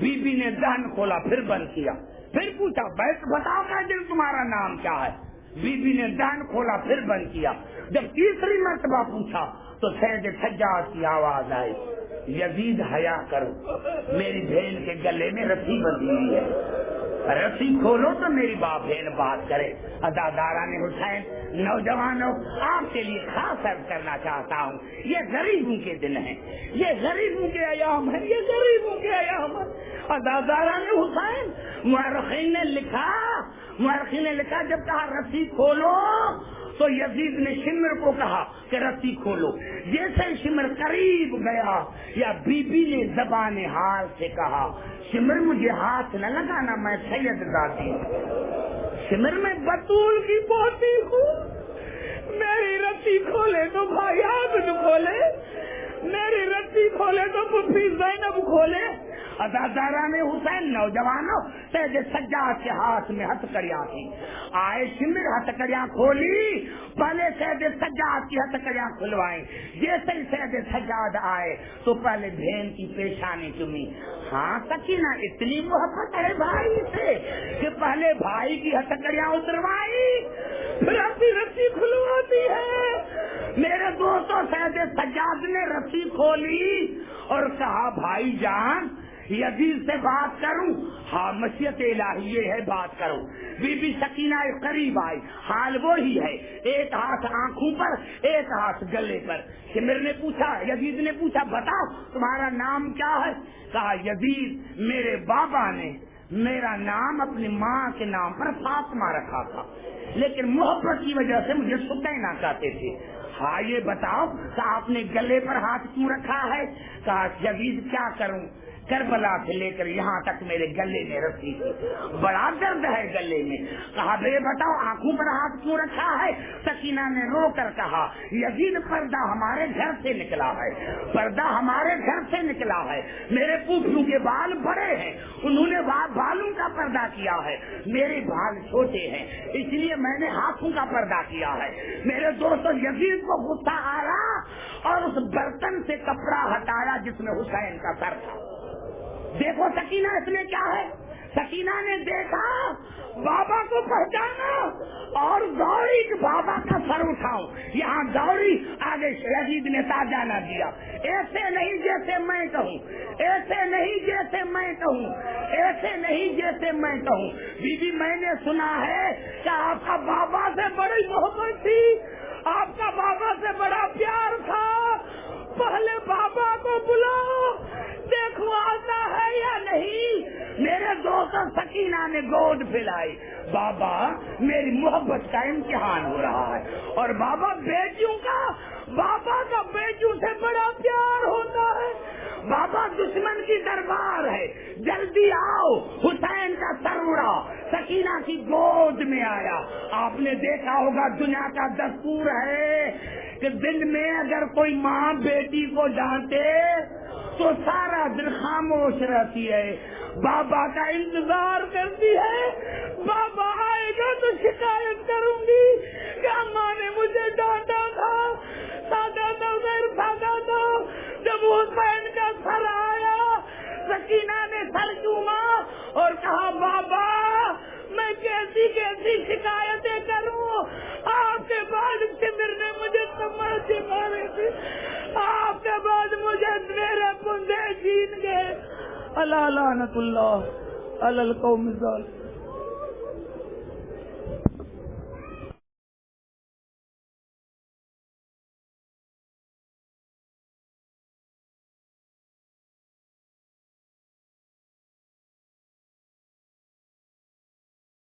[SPEAKER 2] بی بی نے دہن کھولا پھر بند کیا، پھر پوچھا بیت بتاؤ کہ دل تمہارا نام کیا ہے؟ بی بی نے دہن کھولا پھر بند کیا، جب تیسری مرتبہ پوچھا تو سید سجاد کی آواز آئی یزید حیا کرو، میری بہن کے گلے میں رسی بندھی ہوئی ہے۔ رسی کھولو تو میری باپ بہن بات کرے. عزاداران حسین، نوجوانوں، آپ کے لیے خاص عرض کرنا چاہتا ہوں، یہ غریبوں کے دن ہیں، یہ غریبوں کے ایام ہیں، یہ غریبوں کے ایام ہیں. عزاداران حسین، مورخین نے لکھا جب کہا رسی کھولو تو یزید نے شمر کو کہا کہ رسی کھولو. جیسے شمر قریب گیا یا بی بی نے زبان حال سے کہا شمر مجھے ہاتھ نہ لگانا، میں سید ذاتی ہوں، شمر میں بطول کی پوتی ہوں، میری رسی کھولے تو بھائی عابد کھولے، میری رسی کھولے تو پھپھی زینب کھولے. عزاداران حسین، نوجوانوں، سید سجاد کے ہاتھ میں ہتھکڑیاں تھیں. آئے شمر، ہتھکڑیاں کھولی، پہلے سید سجاد کی ہتھکڑیاں کھلوائیں. جیسے ہی سید سجاد آئے تو پہلے بہن کی پیشانی چومی. ہاں سکینہ، اتنی محبت ہے بھائی سے کہ پہلے بھائی کی ہتھکڑیاں اتروائی پھر اپنی رسی کھلواتی ہے. میرے دوستوں، سید سجاد نے رسی کھولی اور کہا بھائی جان یزید سے بات کروں؟ ہاں مشیت الہی یہ ہے، بات کرو. بی بی سکینہ قریب آئی، حال وہی ہے، ایک ہاتھ آنکھوں پر، ایک ہاتھ گلے پر. شمر نے پوچھا، یزید نے پوچھا بتاؤ تمہارا نام کیا ہے؟ کہا یزید میرے بابا نے میرا نام اپنی ماں کے نام پر فاطمہ رکھا تھا، لیکن محبت کی وجہ سے مجھے سکینہ کہتے تھے. ہاں یہ بتاؤ کہ آپ نے گلے پر ہاتھ کیوں رکھا ہے؟ کہا یزید کیا کروں، کربلا سے لے کر یہاں تک میرے گلے میں رسی تھی، بڑا درد ہے گلے میں. کہا بے بتاؤ آنکھوں پر ہاتھ کیوں رکھا ہے؟ سکینہ نے رو کر کہا یزید پردہ ہمارے گھر سے نکلا ہے، پردہ ہمارے گھر سے نکلا ہے. میرے پوپھلوں کے بال بڑے ہیں، انہوں نے بالوں کا پردہ کیا ہے، میرے بال چھوٹے ہیں اس لیے میں نے ہاتھوں کا پردہ کیا ہے. میرے دوستوں، یزید کو غصہ آیا اور اس برتن سے کپڑا ہٹایا جس میں حسین کا سر تھا. دیکھو سکینہ اس میں کیا ہے. سکینہ نے دیکھا، بابا کو پہچانا اور دوڑی کہ بابا کا سر اٹھاؤں. یہاں دوڑی، آگے یزید نے تاجا نہ دیا. ایسے نہیں جیسے میں کہوں، ایسے نہیں جیسے میں کہوں، ایسے نہیں جیسے میں کہوں. بی بی میں نے سنا ہے کہ آپ کا بابا سے بڑی محبت تھی، آپ کا بابا سے بڑا پیار تھا. پہلے بابا کو بلاؤ، دیکھو آتا ہے یا نہیں. میرے دوست سکینہ نے گود پھیلائی. بابا میری محبت کا امتحان ہو رہا ہے، اور بابا بیٹیوں کا، بابا کا بیٹیوں سے بڑا پیار ہوتا ہے. بابا دشمن کی دربار ہے، جلدی آؤ. حسین کا سر اڑا، سکینہ کی گود میں آیا. آپ نے دیکھا ہوگا دنیا کا دستور ہے کہ دن میں اگر کوئی ماں بیٹی کو ڈانٹے تو سارا دن خاموش رہتی ہے، بابا کا انتظار کرتی ہے. بابا آئے گا تو شکایت کروں گی کہ اماں نے مجھے ڈانٹا تھا، سادہ تھا. جب حسین کا سر آیا، سکینہ نے سر چوما اور کہا بابا میں کیسی کیسی شکایتیں کروں، آپ کے بعد شمر نے مجھے تماچے مارے تھے، آپ کے بعد مجھے میرے بندے چھین گئے. اللہ لعنت اللہ علی القوم الظالمین.